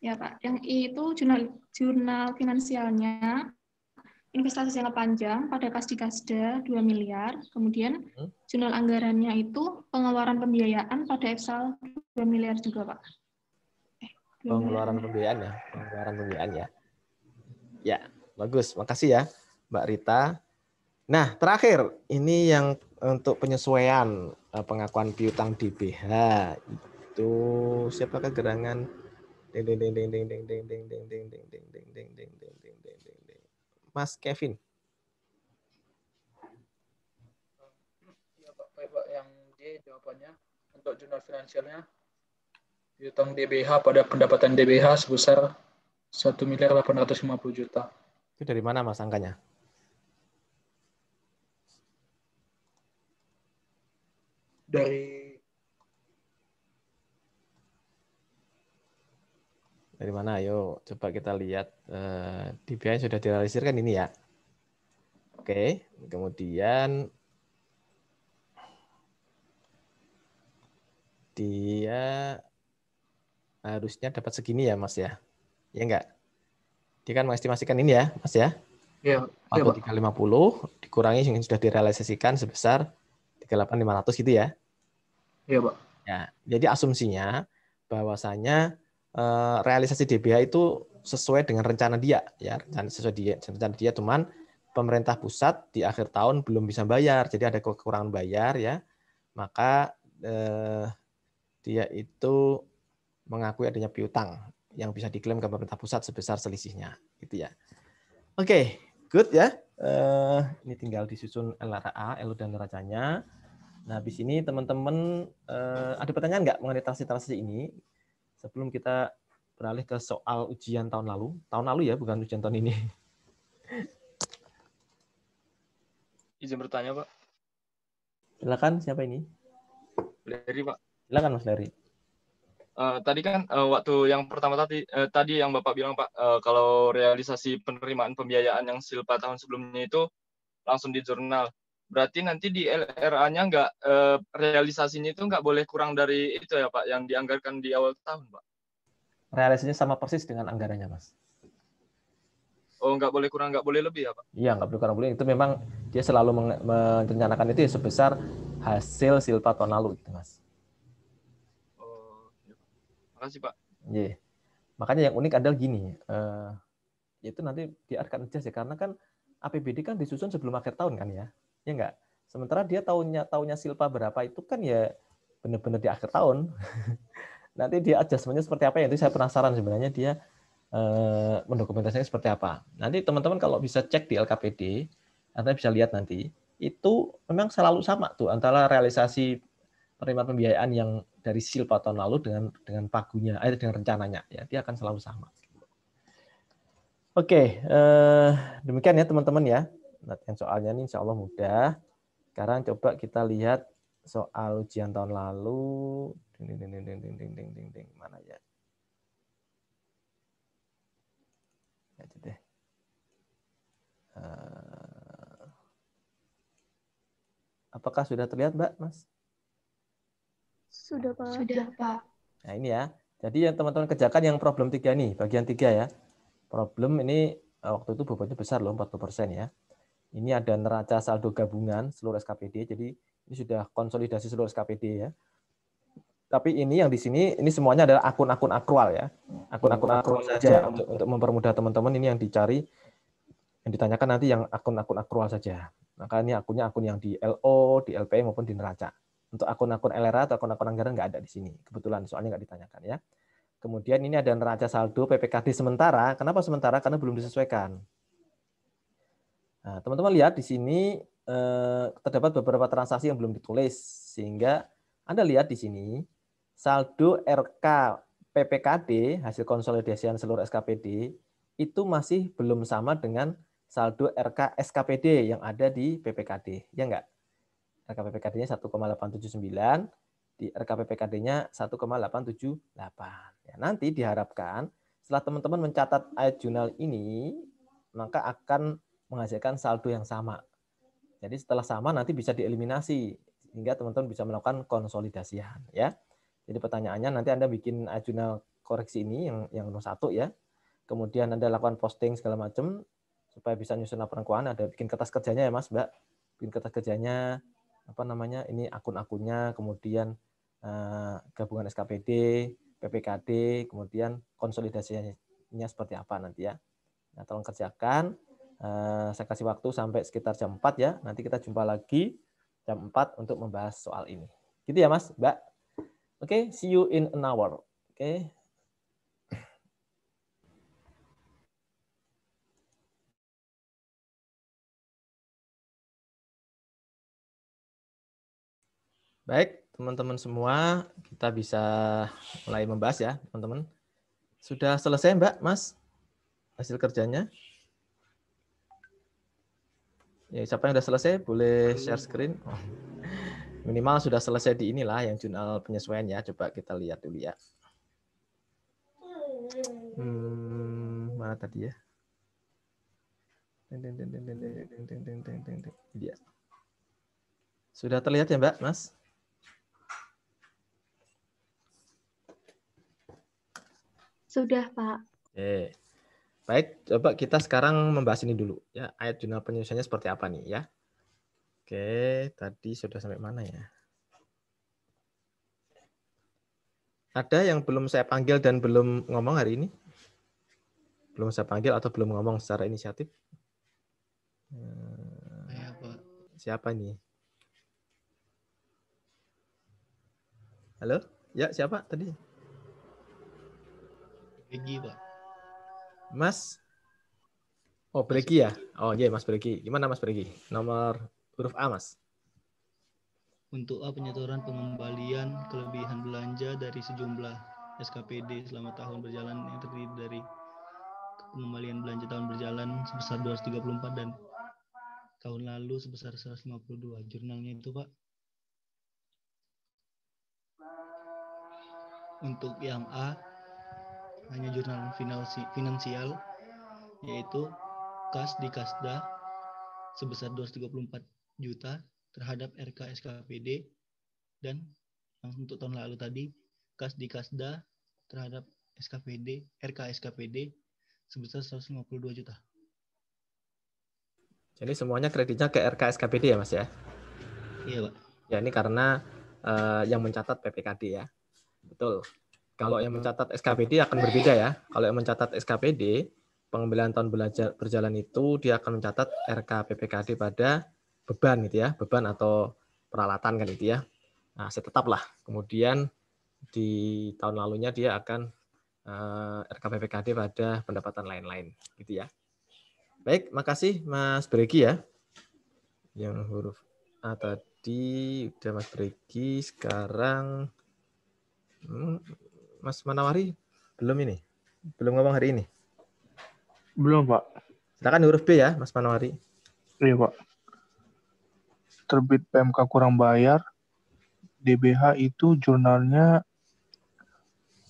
Ya Pak, yang itu jurnal finansialnya investasi jangka panjang pada kas di Kasda 2 miliar, kemudian jurnal anggarannya itu pengeluaran pembiayaan pada EPSAL 2 miliar juga Pak. Pengeluaran pembiayaan ya, pengeluaran pembiayaan ya. Ya, bagus, makasih ya Mbak Rita. Nah, terakhir ini yang untuk penyesuaian pengakuan piutang DBH itu siapakah gerangan Mas Kevin. Ya Pak, baik Pak. Yang D jawabannya untuk jurnal finansialnya piutang DBH pada pendapatan DBH sebesar 1.850.000.000. Itu dari mana Mas angkanya? Dari mana? Ayo, coba kita lihat. DBA sudah direalisir kan ini ya. Oke, kemudian dia harusnya dapat segini ya, Mas ya. Ya enggak? Dia kan mengestimasikan ini ya, Mas ya. Iya, iya, Pak. 4350 dikurangi yang sudah direalisasikan sebesar 38.500 gitu ya. Iya, Pak. Ya, jadi asumsinya bahwasanya realisasi DBH itu sesuai dengan rencana dia ya, rencana dia cuman pemerintah pusat di akhir tahun belum bisa bayar, jadi ada kekurangan bayar ya. Maka dia itu mengakui adanya piutang yang bisa diklaim ke pemerintah pusat sebesar selisihnya gitu ya. Oke, good ya. Ini tinggal disusun LRA, LU dan neracanya. Nah, habis ini teman-teman ada pertanyaan nggak mengenai transaksi ini? Sebelum kita beralih ke soal ujian tahun lalu. Tahun lalu ya, bukan ujian tahun ini. Izin bertanya, Pak. Silakan, siapa ini? Larry, Pak. Silakan, Mas Larry. Tadi kan waktu yang pertama tadi yang Bapak bilang, Pak, kalau realisasi penerimaan pembiayaan yang Silpa tahun sebelumnya itu langsung di jurnal. Berarti nanti di LRA-nya realisasinya itu nggak boleh kurang dari itu ya, Pak, yang dianggarkan di awal tahun, Pak? Realisasinya sama persis dengan anggarannya, Mas. Oh, nggak boleh kurang, nggak boleh lebih ya, Pak? Iya, nggak boleh kurang, boleh. Itu memang dia selalu merencanakan itu sebesar hasil Silpa tahun lalu, gitu, Mas. Oh, ya. Makasih, Pak. Iya. Makanya yang unik adalah gini, itu nanti diarahkan aja sih, karena kan APBD kan disusun sebelum akhir tahun kan ya. Ya enggak? Sementara dia tahunnya Silpa berapa itu kan ya benar-benar di akhir tahun. Nanti dia adjustment-nya seperti apa ya, itu saya penasaran sebenarnya dia mendokumentasinya seperti apa. Nanti teman-teman kalau bisa cek di LKPD, Anda bisa lihat nanti, itu memang selalu sama tuh antara realisasi penerimaan pembiayaan yang dari Silpa tahun lalu dengan pagunya, dengan rencananya, ya dia akan selalu sama. Oke, demikian ya teman-teman ya. Latihan soalnya ini insya Allah mudah. Sekarang coba kita lihat soal ujian tahun lalu. Mana ya? Aja deh. Apakah sudah terlihat, Mbak, Mas? Sudah, Pak. Sudah, Pak. Nah, ini ya. Jadi yang teman-teman kerjakan yang problem 3 nih, bagian 3 ya. Problem ini waktu itu bobotnya besar loh, 40% ya. Ini ada neraca saldo gabungan seluruh SKPD, jadi ini sudah konsolidasi seluruh SKPD ya. Tapi ini yang di sini, ini semuanya adalah akun-akun akrual ya. Akun-akun akrual saja untuk mempermudah teman-teman, ini yang dicari, yang ditanyakan nanti yang akun-akun akrual saja. Maka ini akunnya akun yang di LO, di LP maupun di neraca. Untuk akun-akun LRA atau akun-akun anggaran nggak ada di sini. Kebetulan soalnya nggak ditanyakan ya. Kemudian ini ada neraca saldo PPKD sementara. Kenapa sementara? Karena belum disesuaikan. Nah, teman-teman lihat di sini terdapat beberapa transaksi yang belum ditulis, sehingga Anda lihat di sini saldo RK PPKD hasil konsolidasian seluruh SKPD itu masih belum sama dengan saldo RK SKPD yang ada di PPKD, ya enggak? RK PPKD-nya 1,879, di RK PPKD-nya 1,878. Ya, nanti diharapkan setelah teman-teman mencatat ayat jurnal ini, maka akan menghasilkan saldo yang sama. Jadi setelah sama nanti bisa dieliminasi sehingga teman-teman bisa melakukan konsolidasian ya. Jadi pertanyaannya nanti Anda bikin jurnal koreksi ini yang nomor 1 ya. Kemudian Anda lakukan posting segala macam supaya bisa nyusun laporan keuangan, ada bikin kertas kerjanya ya Mas, Mbak. Bikin kertas kerjanya apa namanya? Ini akun-akunnya, kemudian gabungan SKPD, PPKD, kemudian konsolidasinya seperti apa nanti ya. Nah, tolong kerjakan. Saya kasih waktu sampai sekitar jam 4 ya. Nanti kita jumpa lagi jam 4 untuk membahas soal ini. Gitu ya Mas, Mbak. Oke, see you in an hour. Oke. Baik, teman-teman semua, kita bisa mulai membahas ya, teman-teman. Sudah selesai, Mbak, Mas, hasil kerjanya? Ya, siapa yang sudah selesai boleh share screen. Oh, minimal sudah selesai di inilah yang jurnal penyesuaian ya. Coba kita lihat dulu ya. Mana tadi ya? Dia. Sudah terlihat ya, Mbak, Mas? Sudah, Pak. Oke. Baik, coba kita sekarang membahas ini dulu ya. Ayat jurnal penyusunannya seperti apa nih ya? Oke, tadi sudah sampai mana ya? Ada yang belum saya panggil dan belum ngomong hari ini? Belum saya panggil atau belum ngomong secara inisiatif? Saya, Pak. Siapa nih? Halo? Ya, siapa tadi? Peggy, Pak. Mas? Oh, Bregi ya? Oh iya, Mas Bregi. Gimana Mas Bregi? Nomor huruf A, Mas. Untuk A, penyetoran pengembalian kelebihan belanja dari sejumlah SKPD selama tahun berjalan yang terdiri dari pengembalian belanja tahun berjalan sebesar 234 dan tahun lalu sebesar 152. Jurnalnya itu, Pak. Untuk yang A, hanya jurnal finansial, yaitu kas di Kasda sebesar 234 juta terhadap RK SKPD, dan yang untuk tahun lalu tadi kas di Kasda terhadap RK SKPD sebesar 152 juta. Jadi semuanya kreditnya ke RK SKPD ya, Mas ya? Iya, Pak. Ya, ini karena yang mencatat PPKD ya. Betul. Kalau yang mencatat SKPD akan berbeda ya. Kalau yang mencatat SKPD, pengambilan tahun berjalan itu dia akan mencatat RK PPKD pada beban gitu ya, beban atau peralatan kan itu ya. Nah, tetaplah. Kemudian di tahun lalunya dia akan RK PPKD pada pendapatan lain-lain gitu ya. Baik, makasih Mas Bregi ya. Yang huruf A tadi udah Mas Bregi, sekarang Mas Manawari belum ini? Belum ngomong hari ini? Belum, Pak. Silakan huruf B ya, Mas Manawari. Iya, Pak. Terbit PMK kurang bayar, DBH itu jurnalnya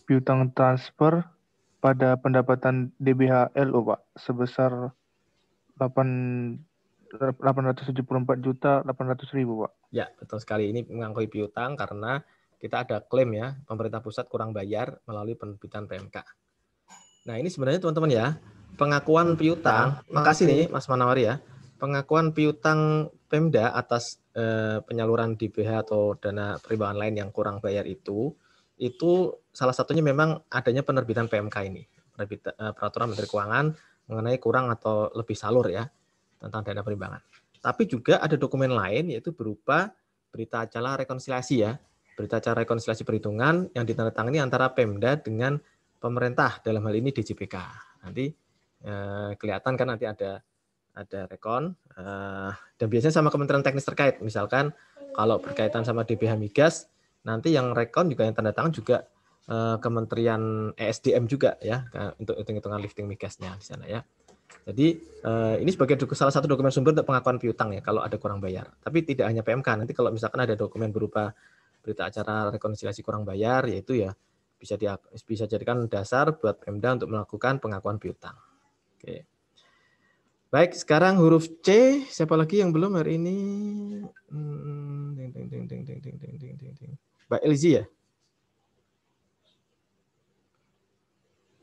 piutang transfer pada pendapatan DBH LO, Pak, sebesar 874.800.000, Pak. Ya, betul sekali. Ini mengakui piutang karena kita ada klaim ya, pemerintah pusat kurang bayar melalui penerbitan PMK. Nah, ini sebenarnya teman-teman ya, pengakuan piutang, makasih nih Mas Manawari ya, pengakuan piutang Pemda atas penyaluran DBH atau dana perimbangan lain yang kurang bayar itu salah satunya memang adanya penerbitan PMK ini, Peraturan Menteri Keuangan mengenai kurang atau lebih salur ya, tentang dana perimbangan. Tapi juga ada dokumen lain yaitu berupa berita acara rekonsiliasi ya, berita acara rekonsiliasi perhitungan yang ditandatangani antara Pemda dengan pemerintah, dalam hal ini DJPK. Nanti kelihatan kan nanti ada rekon, dan biasanya sama kementerian teknis terkait. Misalkan kalau berkaitan sama DBH Migas, nanti yang rekon juga yang tanda tangan juga Kementerian ESDM juga ya, untuk hitung-hitungan lifting migasnya di sana ya. Jadi ini sebagai salah satu dokumen sumber untuk pengakuan piutang ya kalau ada kurang bayar. Tapi tidak hanya PMK, nanti kalau misalkan ada dokumen berupa berita acara rekonsiliasi kurang bayar, yaitu ya bisa jadikan dasar buat Pemda untuk melakukan pengakuan piutang. Oke. Baik, sekarang huruf C. Siapa lagi yang belum hari ini? Mbak Elzi ya?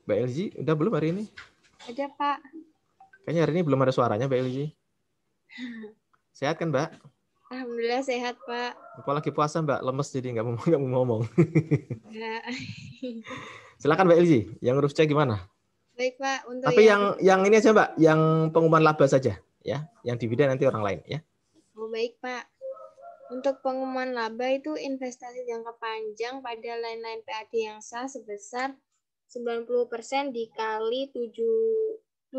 Mbak Elzi, udah belum hari ini? Ada, Pak. Kayaknya hari ini belum ada suaranya, Mbak Elzi. Sehat kan, Mbak? Alhamdulillah sehat, Pak. Apalagi puasa, Mbak. Lemes jadi nggak mau ngomong. Ya. Silakan, Mbak Elzi. Yang huruf C gimana? Baik, Pak. Untuk tapi yang ini aja, Mbak. Yang pengumuman laba saja, ya. Yang dividen nanti orang lain, ya. Oh, baik, Pak. Untuk pengumuman laba itu investasi jangka panjang pada line-line PAD yang sah sebesar 90% dikali 760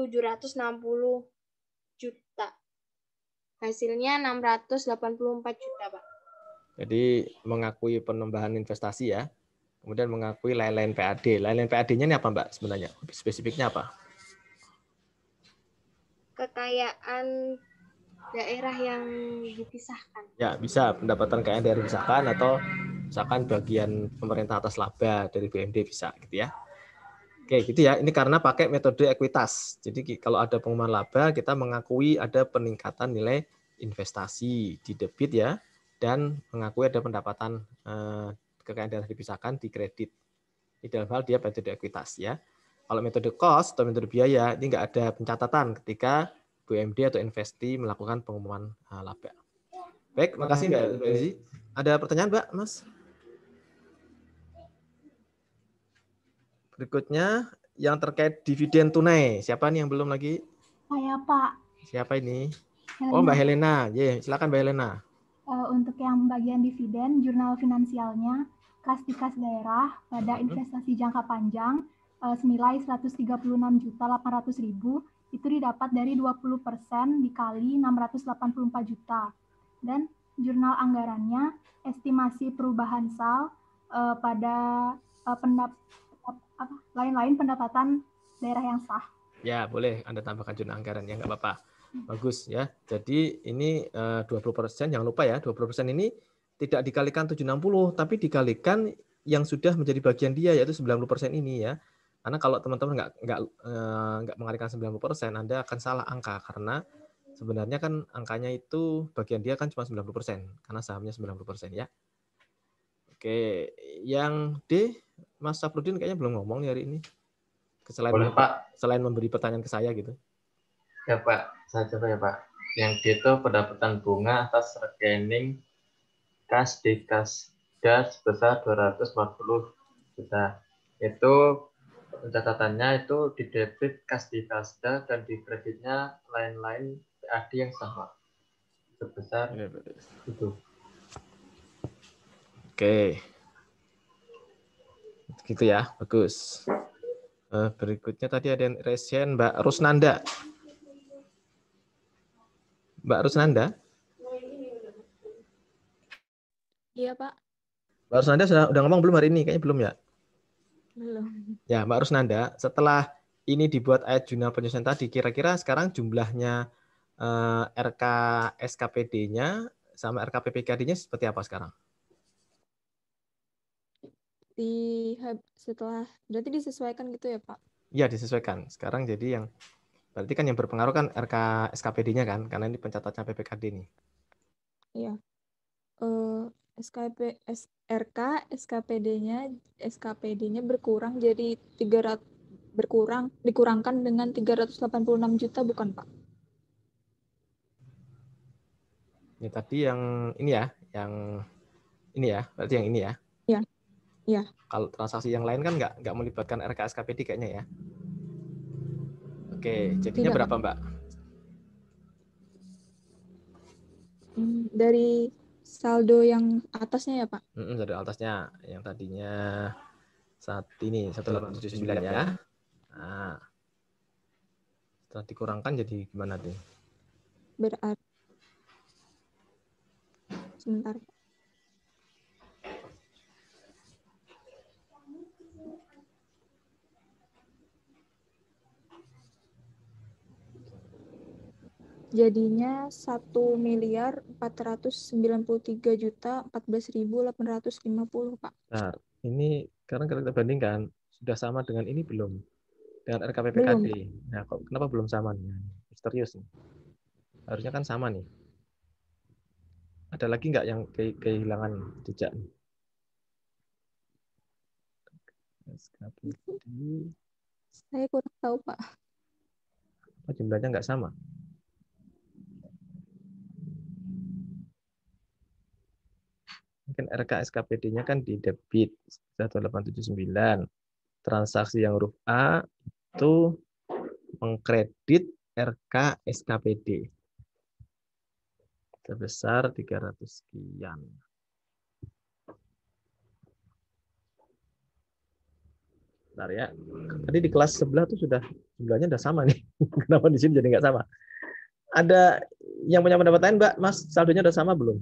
juta. Hasilnya 684 juta, Pak. Jadi mengakui penambahan investasi ya. Kemudian mengakui line-line PAD. Line-line PAD-nya ini apa, Mbak, sebenarnya? Spesifiknya apa? Kekayaan daerah yang dipisahkan. Ya, bisa pendapatan kekayaan daerah dipisahkan atau misalkan bagian pemerintah atas laba dari BMD bisa gitu ya. Oke, gitu ya. Ini karena pakai metode ekuitas. Jadi kalau ada pengumuman laba, kita mengakui ada peningkatan nilai investasi di debit ya, dan mengakui ada pendapatan kekayaan daerah dipisahkan di kredit. Di dalam hal dia metode ekuitas ya. Kalau metode cost atau metode biaya, ini nggak ada pencatatan ketika BUMD atau investi melakukan pengumuman laba. Baik, makasih Mbak Lizi. Ada pertanyaan Mbak, Mas? Berikutnya yang terkait dividen tunai. Siapa nih yang belum lagi? Saya Pak. Siapa ini? Helena. Oh Mbak Helena. Silakan Mbak Helena. Untuk yang bagian dividen, jurnal finansialnya kas di kas daerah pada investasi jangka panjang senilai 136.800.000 itu didapat dari 20% dikali 684 juta. Dan jurnal anggarannya estimasi perubahan sal pada lain-lain pendapatan daerah yang sah. Ya, boleh Anda tambahkan jurnal anggaran ya, nggak apa-apa. Bagus ya. Jadi ini 20%, jangan lupa ya, 20% ini tidak dikalikan 760, tapi dikalikan yang sudah menjadi bagian dia, yaitu 90% ini ya. Karena kalau teman-teman nggak mengalikan 90%, Anda akan salah angka, karena sebenarnya kan angkanya itu bagian dia kan cuma 90%, karena sahamnya 90% ya. Oke, yang D, Mas Safrudin kayaknya belum ngomong nih hari ini. Boleh, Pak. Selain memberi pertanyaan ke saya gitu. Ya Pak, saya coba ya Pak. Yang D itu pendapatan bunga atas rekening kas di kasda sebesar 240 juta. Itu pencatatannya itu di debit kas di kasda dan di kreditnya lain-lain PAD yang sama sebesar itu. Oke, gitu ya, bagus. Berikutnya tadi ada yang resen Mbak Rusnanda. Mbak Rusnanda? Iya, Pak. Mbak Rusnanda udah ngomong belum hari ini? Kayaknya belum ya? Belum. Ya, Mbak Rusnanda, setelah ini dibuat ayat jurnal penyusunan tadi, kira-kira sekarang jumlahnya RK SKPD-nya sama RK PPKD-nya seperti apa sekarang? Setelah berarti disesuaikan gitu ya, Pak? Iya, disesuaikan. Sekarang jadi yang berarti kan yang berpengaruh kan RK SKPD-nya kan, karena ini pencatatannya PPKD nih. Iya. RK SKPD-nya berkurang jadi 300 dikurangkan dengan 386 juta bukan, Pak? Ini tadi yang ini ya, berarti yang ini ya. Iya. Iya. Kalau transaksi yang lain kan nggak melibatkan RK SKPD kayaknya ya. Oke, jadinya berapa Mbak? Dari saldo yang atasnya ya Pak? Saldo atasnya, yang tadinya saat ini 1879 ya. Nah, setelah dikurangkan jadi gimana tuh? Berarti sebentar. Jadinya 1.493.014.850 Pak. Nah, ini sekarang kalau kita bandingkan sudah sama dengan ini belum? Dengan RKPPKD. Nah, kenapa belum sama nih? Misterius nih. Harusnya kan sama nih. Ada lagi nggak yang kehilangan jejak nih? SKPD. Saya kurang tahu Pak. Apa jumlahnya nggak sama? Mungkin RK SKPD-nya kan di debit 1879. Transaksi yang huruf A itu mengkredit RK SKPD sebesar 300 sekian. Bentar ya. Tadi di kelas sebelah tuh sudah jumlahnya udah sama nih. Kenapa di sini jadi nggak sama? Ada yang punya pendapat lain, Mbak? Mas, saldonya udah sama belum?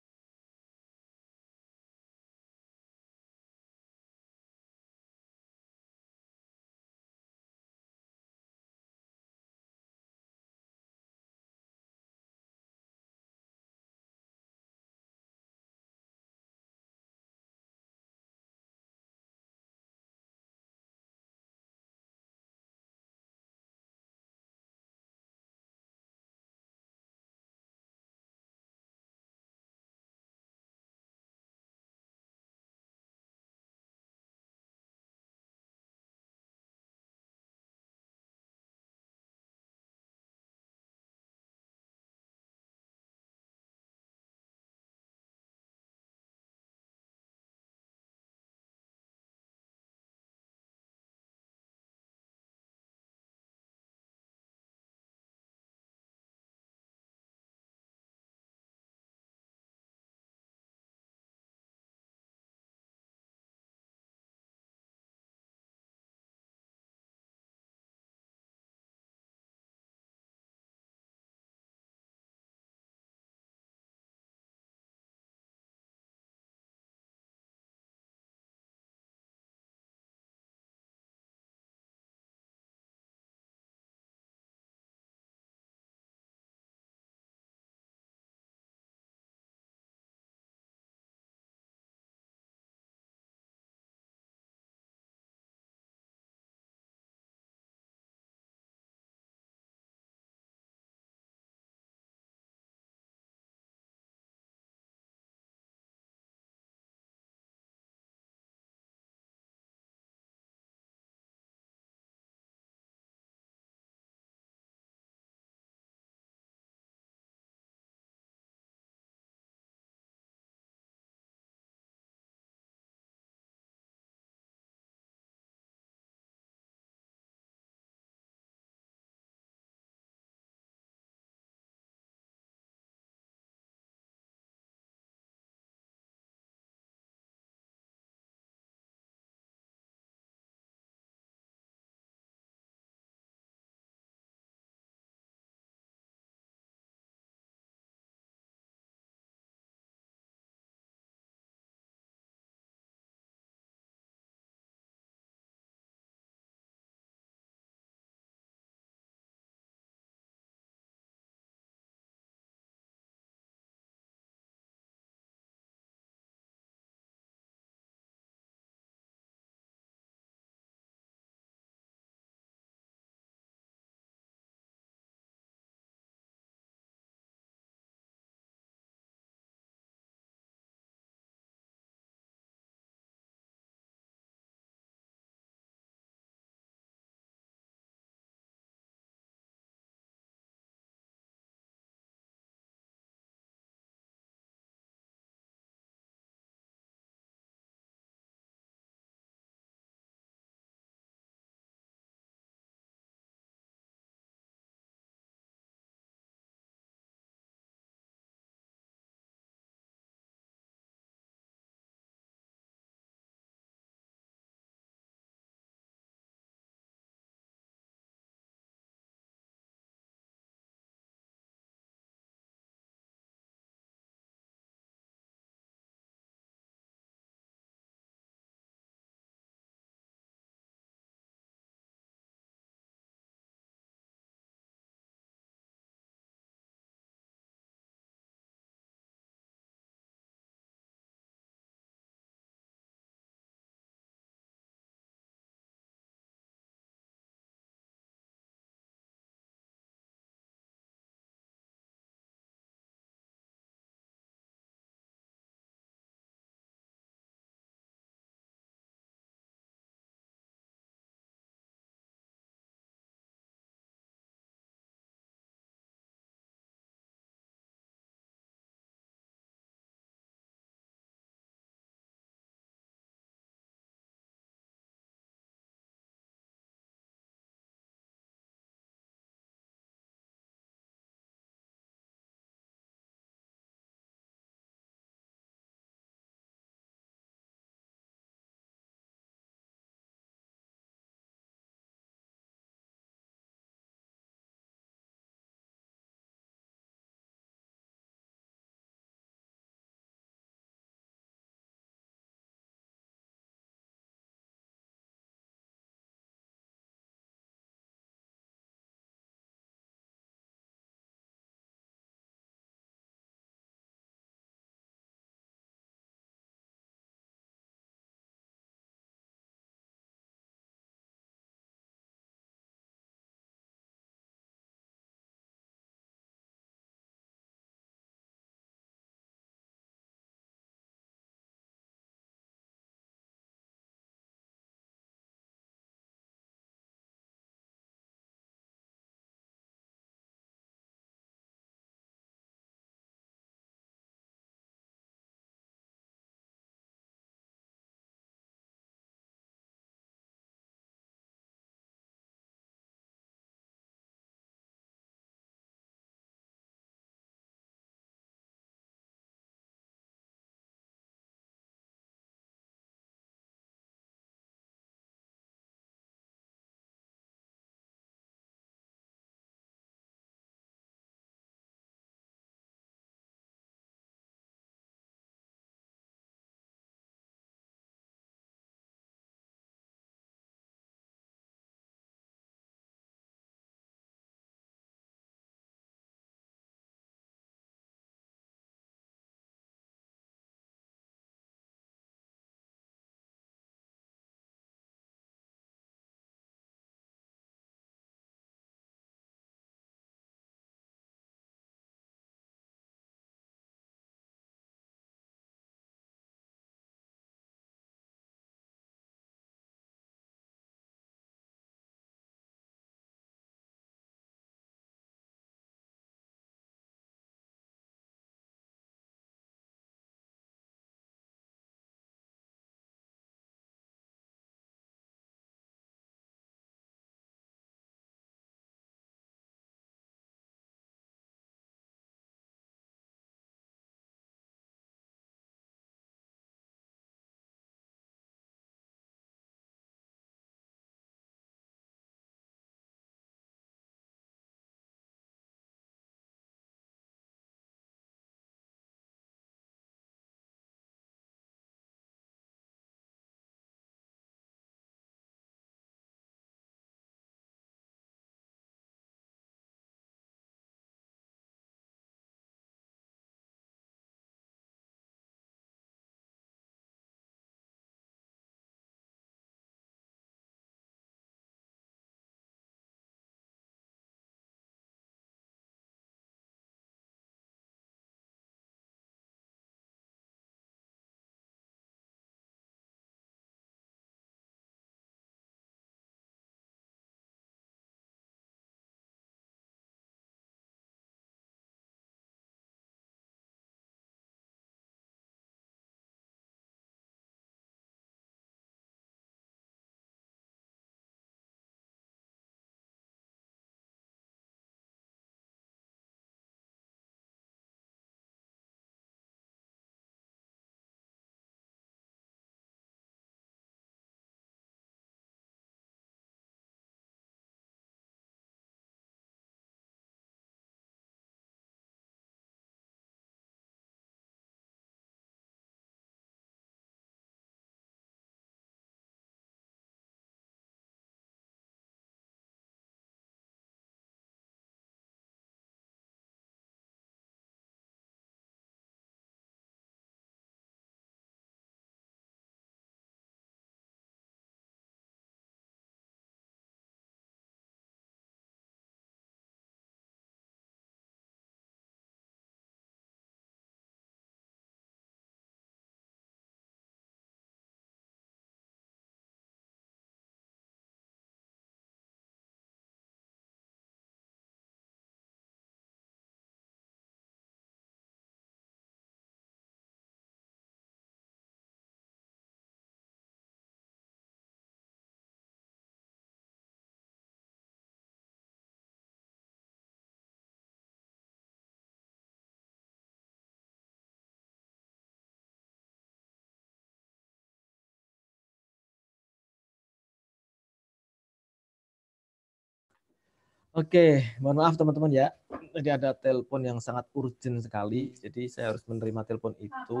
Oke, mohon maaf teman-teman ya. Tadi ada telepon yang sangat urgent sekali, jadi saya harus menerima telepon itu.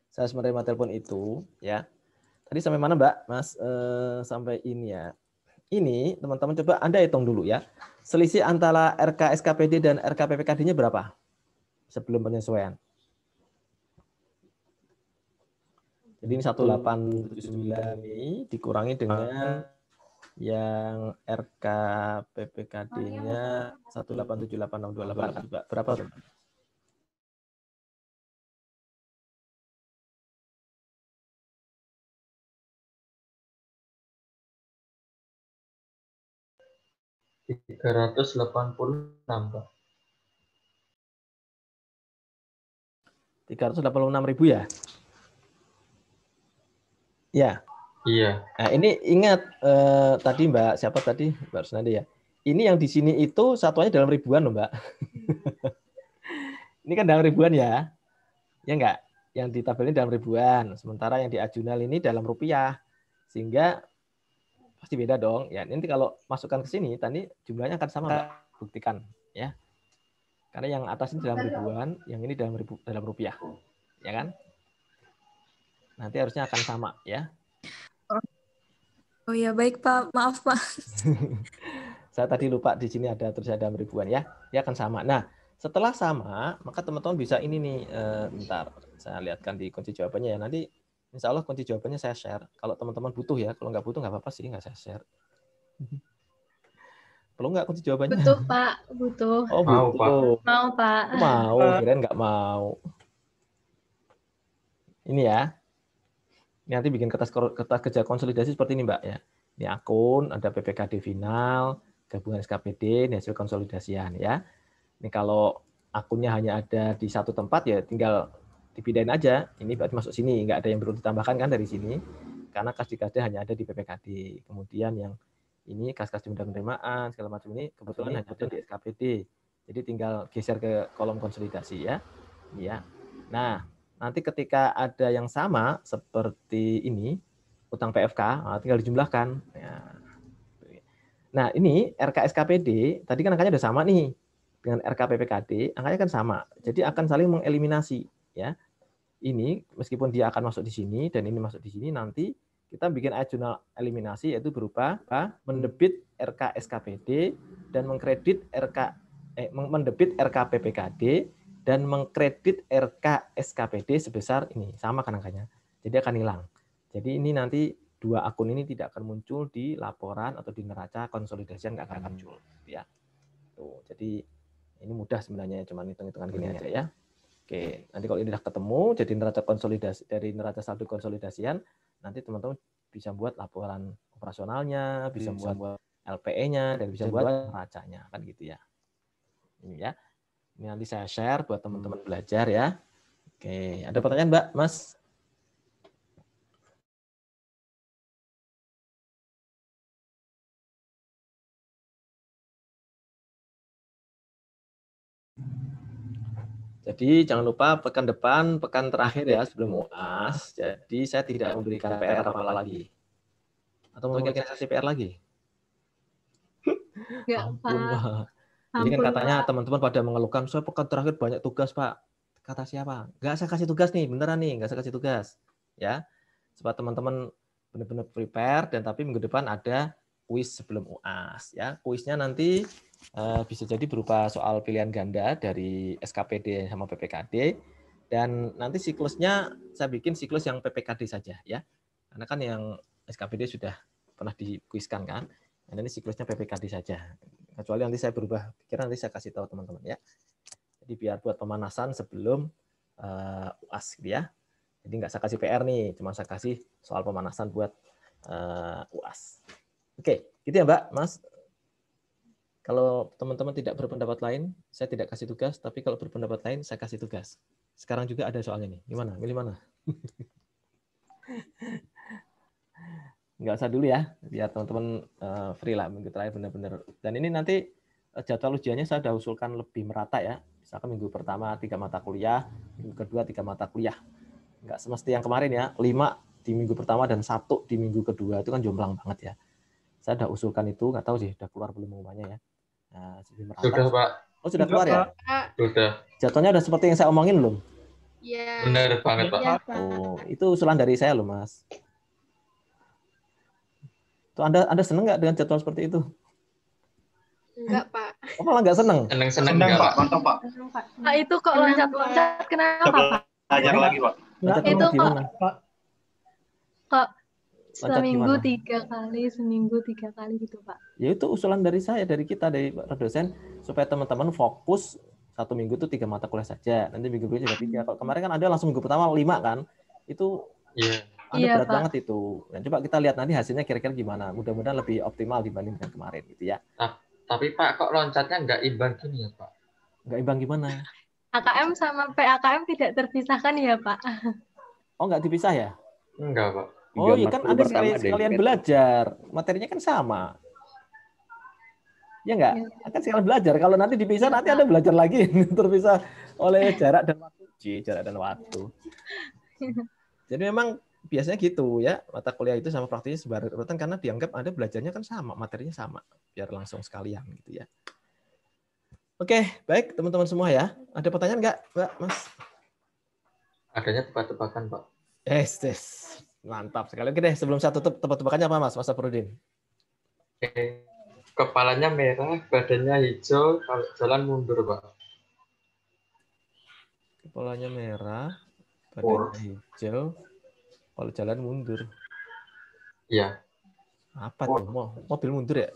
Saya harus menerima telepon itu, ya. Tadi sampai mana, Mbak? Mas, sampai ini ya. Ini teman-teman coba Anda hitung dulu ya. Selisih antara RK SKPD dan RK PPKD-nya berapa sebelum penyesuaian? Jadi ini 1879 ini dikurangi dengan yang RK PPKD-nya 1878628. Berapa tuh? Rp386, Pak. 386.000 ya? Ya. Iya. Nah, ini ingat tadi Mbak, siapa tadi? Mbak Rusnadi ya. Ini yang di sini itu satuannya dalam ribuan loh, Mbak. Ini kan dalam ribuan ya. Ya enggak? Yang di tabel ini dalam ribuan. Sementara yang di ajunal ini dalam rupiah. Sehingga pasti beda dong. Ya, nanti kalau masukkan ke sini, tadi jumlahnya akan sama, Mbak. Buktikan ya. Karena yang atas ini dalam ribuan, yang ini dalam rupiah. Ya kan? Nanti harusnya akan sama ya. Oh ya, baik Pak. Maaf Pak. Saya tadi lupa di sini ada tulisan dalam ribuan ya. Ya akan sama. Nah, setelah sama, maka teman-teman bisa ini nih, bentar. Saya lihatkan di kunci jawabannya ya. Nanti insya Allah kunci jawabannya saya share. Kalau teman-teman butuh ya. Kalau nggak butuh nggak apa-apa sih, nggak saya share. Perlu nggak kunci jawabannya? Butuh, Pak. Butuh. Oh, butuh. Mau, Pak. Mau, kirain nggak mau. Ini ya. Ini nanti bikin kertas kerja konsolidasi seperti ini, Mbak ya. Ini akun, ada PPKD final, gabungan SKPD, ini hasil konsolidasian ya. Ini kalau akunnya hanya ada di satu tempat ya tinggal dipindahin aja. Ini berarti masuk sini, nggak ada yang perlu ditambahkan kan dari sini. Karena kas di kasda hanya ada di PPKD. Kemudian yang ini kas-kas denda penerimaan segala macam ini kebetulan hanya ada di SKPD. Jadi tinggal geser ke kolom konsolidasi ya. Ini ya. Nah, nanti ketika ada yang sama seperti ini, utang PFK, tinggal dijumlahkan. Nah, ini RK SKPD, tadi kan angkanya udah sama nih. Dengan RK PPKD, angkanya kan sama. Jadi akan saling mengeliminasi. Ya. Ini, meskipun dia akan masuk di sini, dan ini masuk di sini, nanti kita bikin additional eliminasi, yaitu berupa mendebit RK SKPD, dan mengkredit mendebit RK PPKD, dan mengkredit RK SKPD sebesar ini, sama kan angkanya. Jadi akan hilang. Jadi ini nanti dua akun ini tidak akan muncul di laporan atau di neraca konsolidasi, nggak akan muncul. Ya. Tuh, jadi ini mudah sebenarnya, cuma hitung-hitungan gini aja ya. Oke, nanti kalau ini sudah ketemu, jadi neraca konsolidasi dari neraca saldo konsolidasian, nanti teman-teman bisa buat laporan operasionalnya, bisa buat LPE-nya, dan bisa buat neracanya, kan gitu ya. Ini ya. Ini nanti saya share buat teman-teman belajar ya. Oke, ada pertanyaan Mbak, Mas? Jadi jangan lupa pekan depan, pekan terakhir ya sebelum UAS. Jadi saya tidak memberikan PR apa lagi. Atau mau bikin sesi PR lagi? Enggak, Pak. Jadi kan katanya teman-teman pada mengeluhkan, saya pekan terakhir banyak tugas, Pak. Kata siapa? Nggak saya kasih tugas nih, beneran nih, nggak saya kasih tugas. Ya, supaya teman-teman benar-benar prepare, dan tapi minggu depan ada kuis sebelum UAS. Ya, kuisnya nanti bisa jadi berupa soal pilihan ganda dari SKPD sama PPKD, dan nanti siklusnya saya bikin siklus yang PPKD saja ya, karena kan yang SKPD sudah pernah dikuiskan kan, dan ini siklusnya PPKD saja, kecuali nanti saya berubah pikiran, nanti saya kasih tahu teman-teman ya. Jadi biar buat pemanasan sebelum UAS gitu ya. Jadi nggak saya kasih PR nih, cuma saya kasih soal pemanasan buat UAS. Oke, gitu ya Mbak, Mas. Kalau teman-teman tidak berpendapat lain, saya tidak kasih tugas, tapi kalau berpendapat lain, saya kasih tugas. Sekarang juga ada soalnya nih. Gimana? Milih mana? Nggak usah dulu ya, biar teman-teman free lah minggu terakhir benar-benar. Dan ini nanti jadwal ujiannya saya sudah usulkan lebih merata ya. Misalkan minggu pertama 3 mata kuliah, minggu kedua 3 mata kuliah. Nggak semesti yang kemarin ya, 5 di minggu pertama dan 1 di minggu kedua itu kan jomplang banget ya. Saya udah usulkan itu, nggak tahu sih udah keluar belum pengumumannya ya. Nah, Sudah, Pak. Oh, sudah keluar ya? Sudah. Jatuhnya udah seperti yang saya omongin belum? Iya. Benar banget, Pak. Iya, Pak. Oh, itu usulan dari saya loh, Mas. Tuh Anda seneng nggak dengan jadwal seperti itu? Enggak, Pak. Oh, malah nggak seneng? Seneng enggak, Pak. Mantap, Pak. Pak, itu kok loncat-loncat kenapa, Pak? Belajar lagi, Pak. Itu kok Loncat seminggu gimana? 3 kali, seminggu 3 kali gitu, Pak. Ya itu usulan dari saya, dari kita, dari para dosen, supaya teman-teman fokus 1 minggu itu 3 mata kuliah saja. Nanti minggu berikutnya juga 3. Kalau kemarin kan ada langsung minggu pertama 5 kan? Itu Anda Iya, berat Pak. banget itu. Nah, coba kita lihat nanti hasilnya kira-kira gimana. Mudah-mudahan lebih optimal dibanding dengan kemarin gitu ya. Tapi Pak, kok loncatnya nggak imbang gini ya, Pak? Nggak imbang gimana? AKM sama PAKM tidak terpisahkan ya, Pak? Oh, nggak dipisah ya? Enggak, Pak. Oh iya kan Anda sekalian belajar. Materinya kan sama. Ya nggak? Akan sekalian belajar. Kalau nanti dipisah, nanti Anda belajar lagi. Terpisah oleh jarak dan waktu. Jarak dan waktu. Jadi memang biasanya gitu ya. Mata kuliah itu sama praktisnya sebarutan karena dianggap Anda belajarnya kan sama. Materinya sama. Biar langsung sekalian gitu ya. Oke, baik teman-teman semua ya. Ada pertanyaan nggak, Mbak, Mas? Adanya tebak-tebakan, Pak. Yes. Mantap sekali. Oke deh, sebelum saya tutup, tebak-tebakannya apa, Mas Saprudin? Kepalanya merah, badannya hijau, kalau jalan mundur, Pak. Kepalanya merah, badannya hijau, kalau jalan mundur. Iya. Apa tuh? Mobil mundur ya?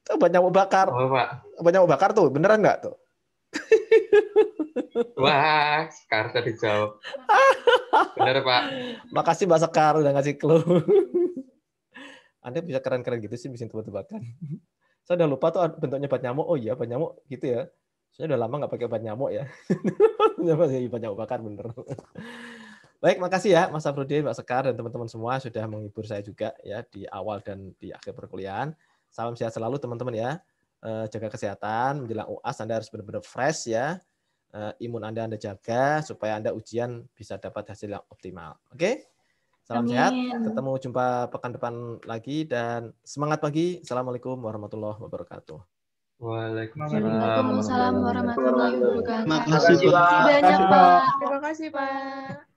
Tuh banyak nyamuk bakar. Oh, Pak. Banyak nyamuk bakar tuh, beneran nggak tuh? Wah, Sekar tadi jawab. Bener, Pak. Makasih Mbak Sekar udah ngasih clue. Anda bisa keren-keren gitu sih bikin tebak-tebakan. Saya udah lupa tuh bentuknya obat nyamuk. Oh iya, obat nyamuk gitu ya. Saya udah lama nggak pakai obat nyamuk ya. Obat nyamuk bakar bener. Baik, makasih ya Mas Saprudin, Mbak Sekar, dan teman-teman semua sudah menghibur saya juga ya di awal dan di akhir perkuliahan. Salam sehat selalu teman-teman ya. Jaga kesehatan, menjelang UAS Anda harus benar-benar fresh ya. Imun Anda jaga supaya Anda ujian bisa dapat hasil yang optimal. Oke? Salam sehat. Ketemu jumpa pekan depan lagi dan semangat pagi. Assalamualaikum warahmatullahi wabarakatuh. Waalaikumsalam warahmatullahi wabarakatuh. Terima kasih, Pak. Banyak, Pak. Terima kasih, Pak.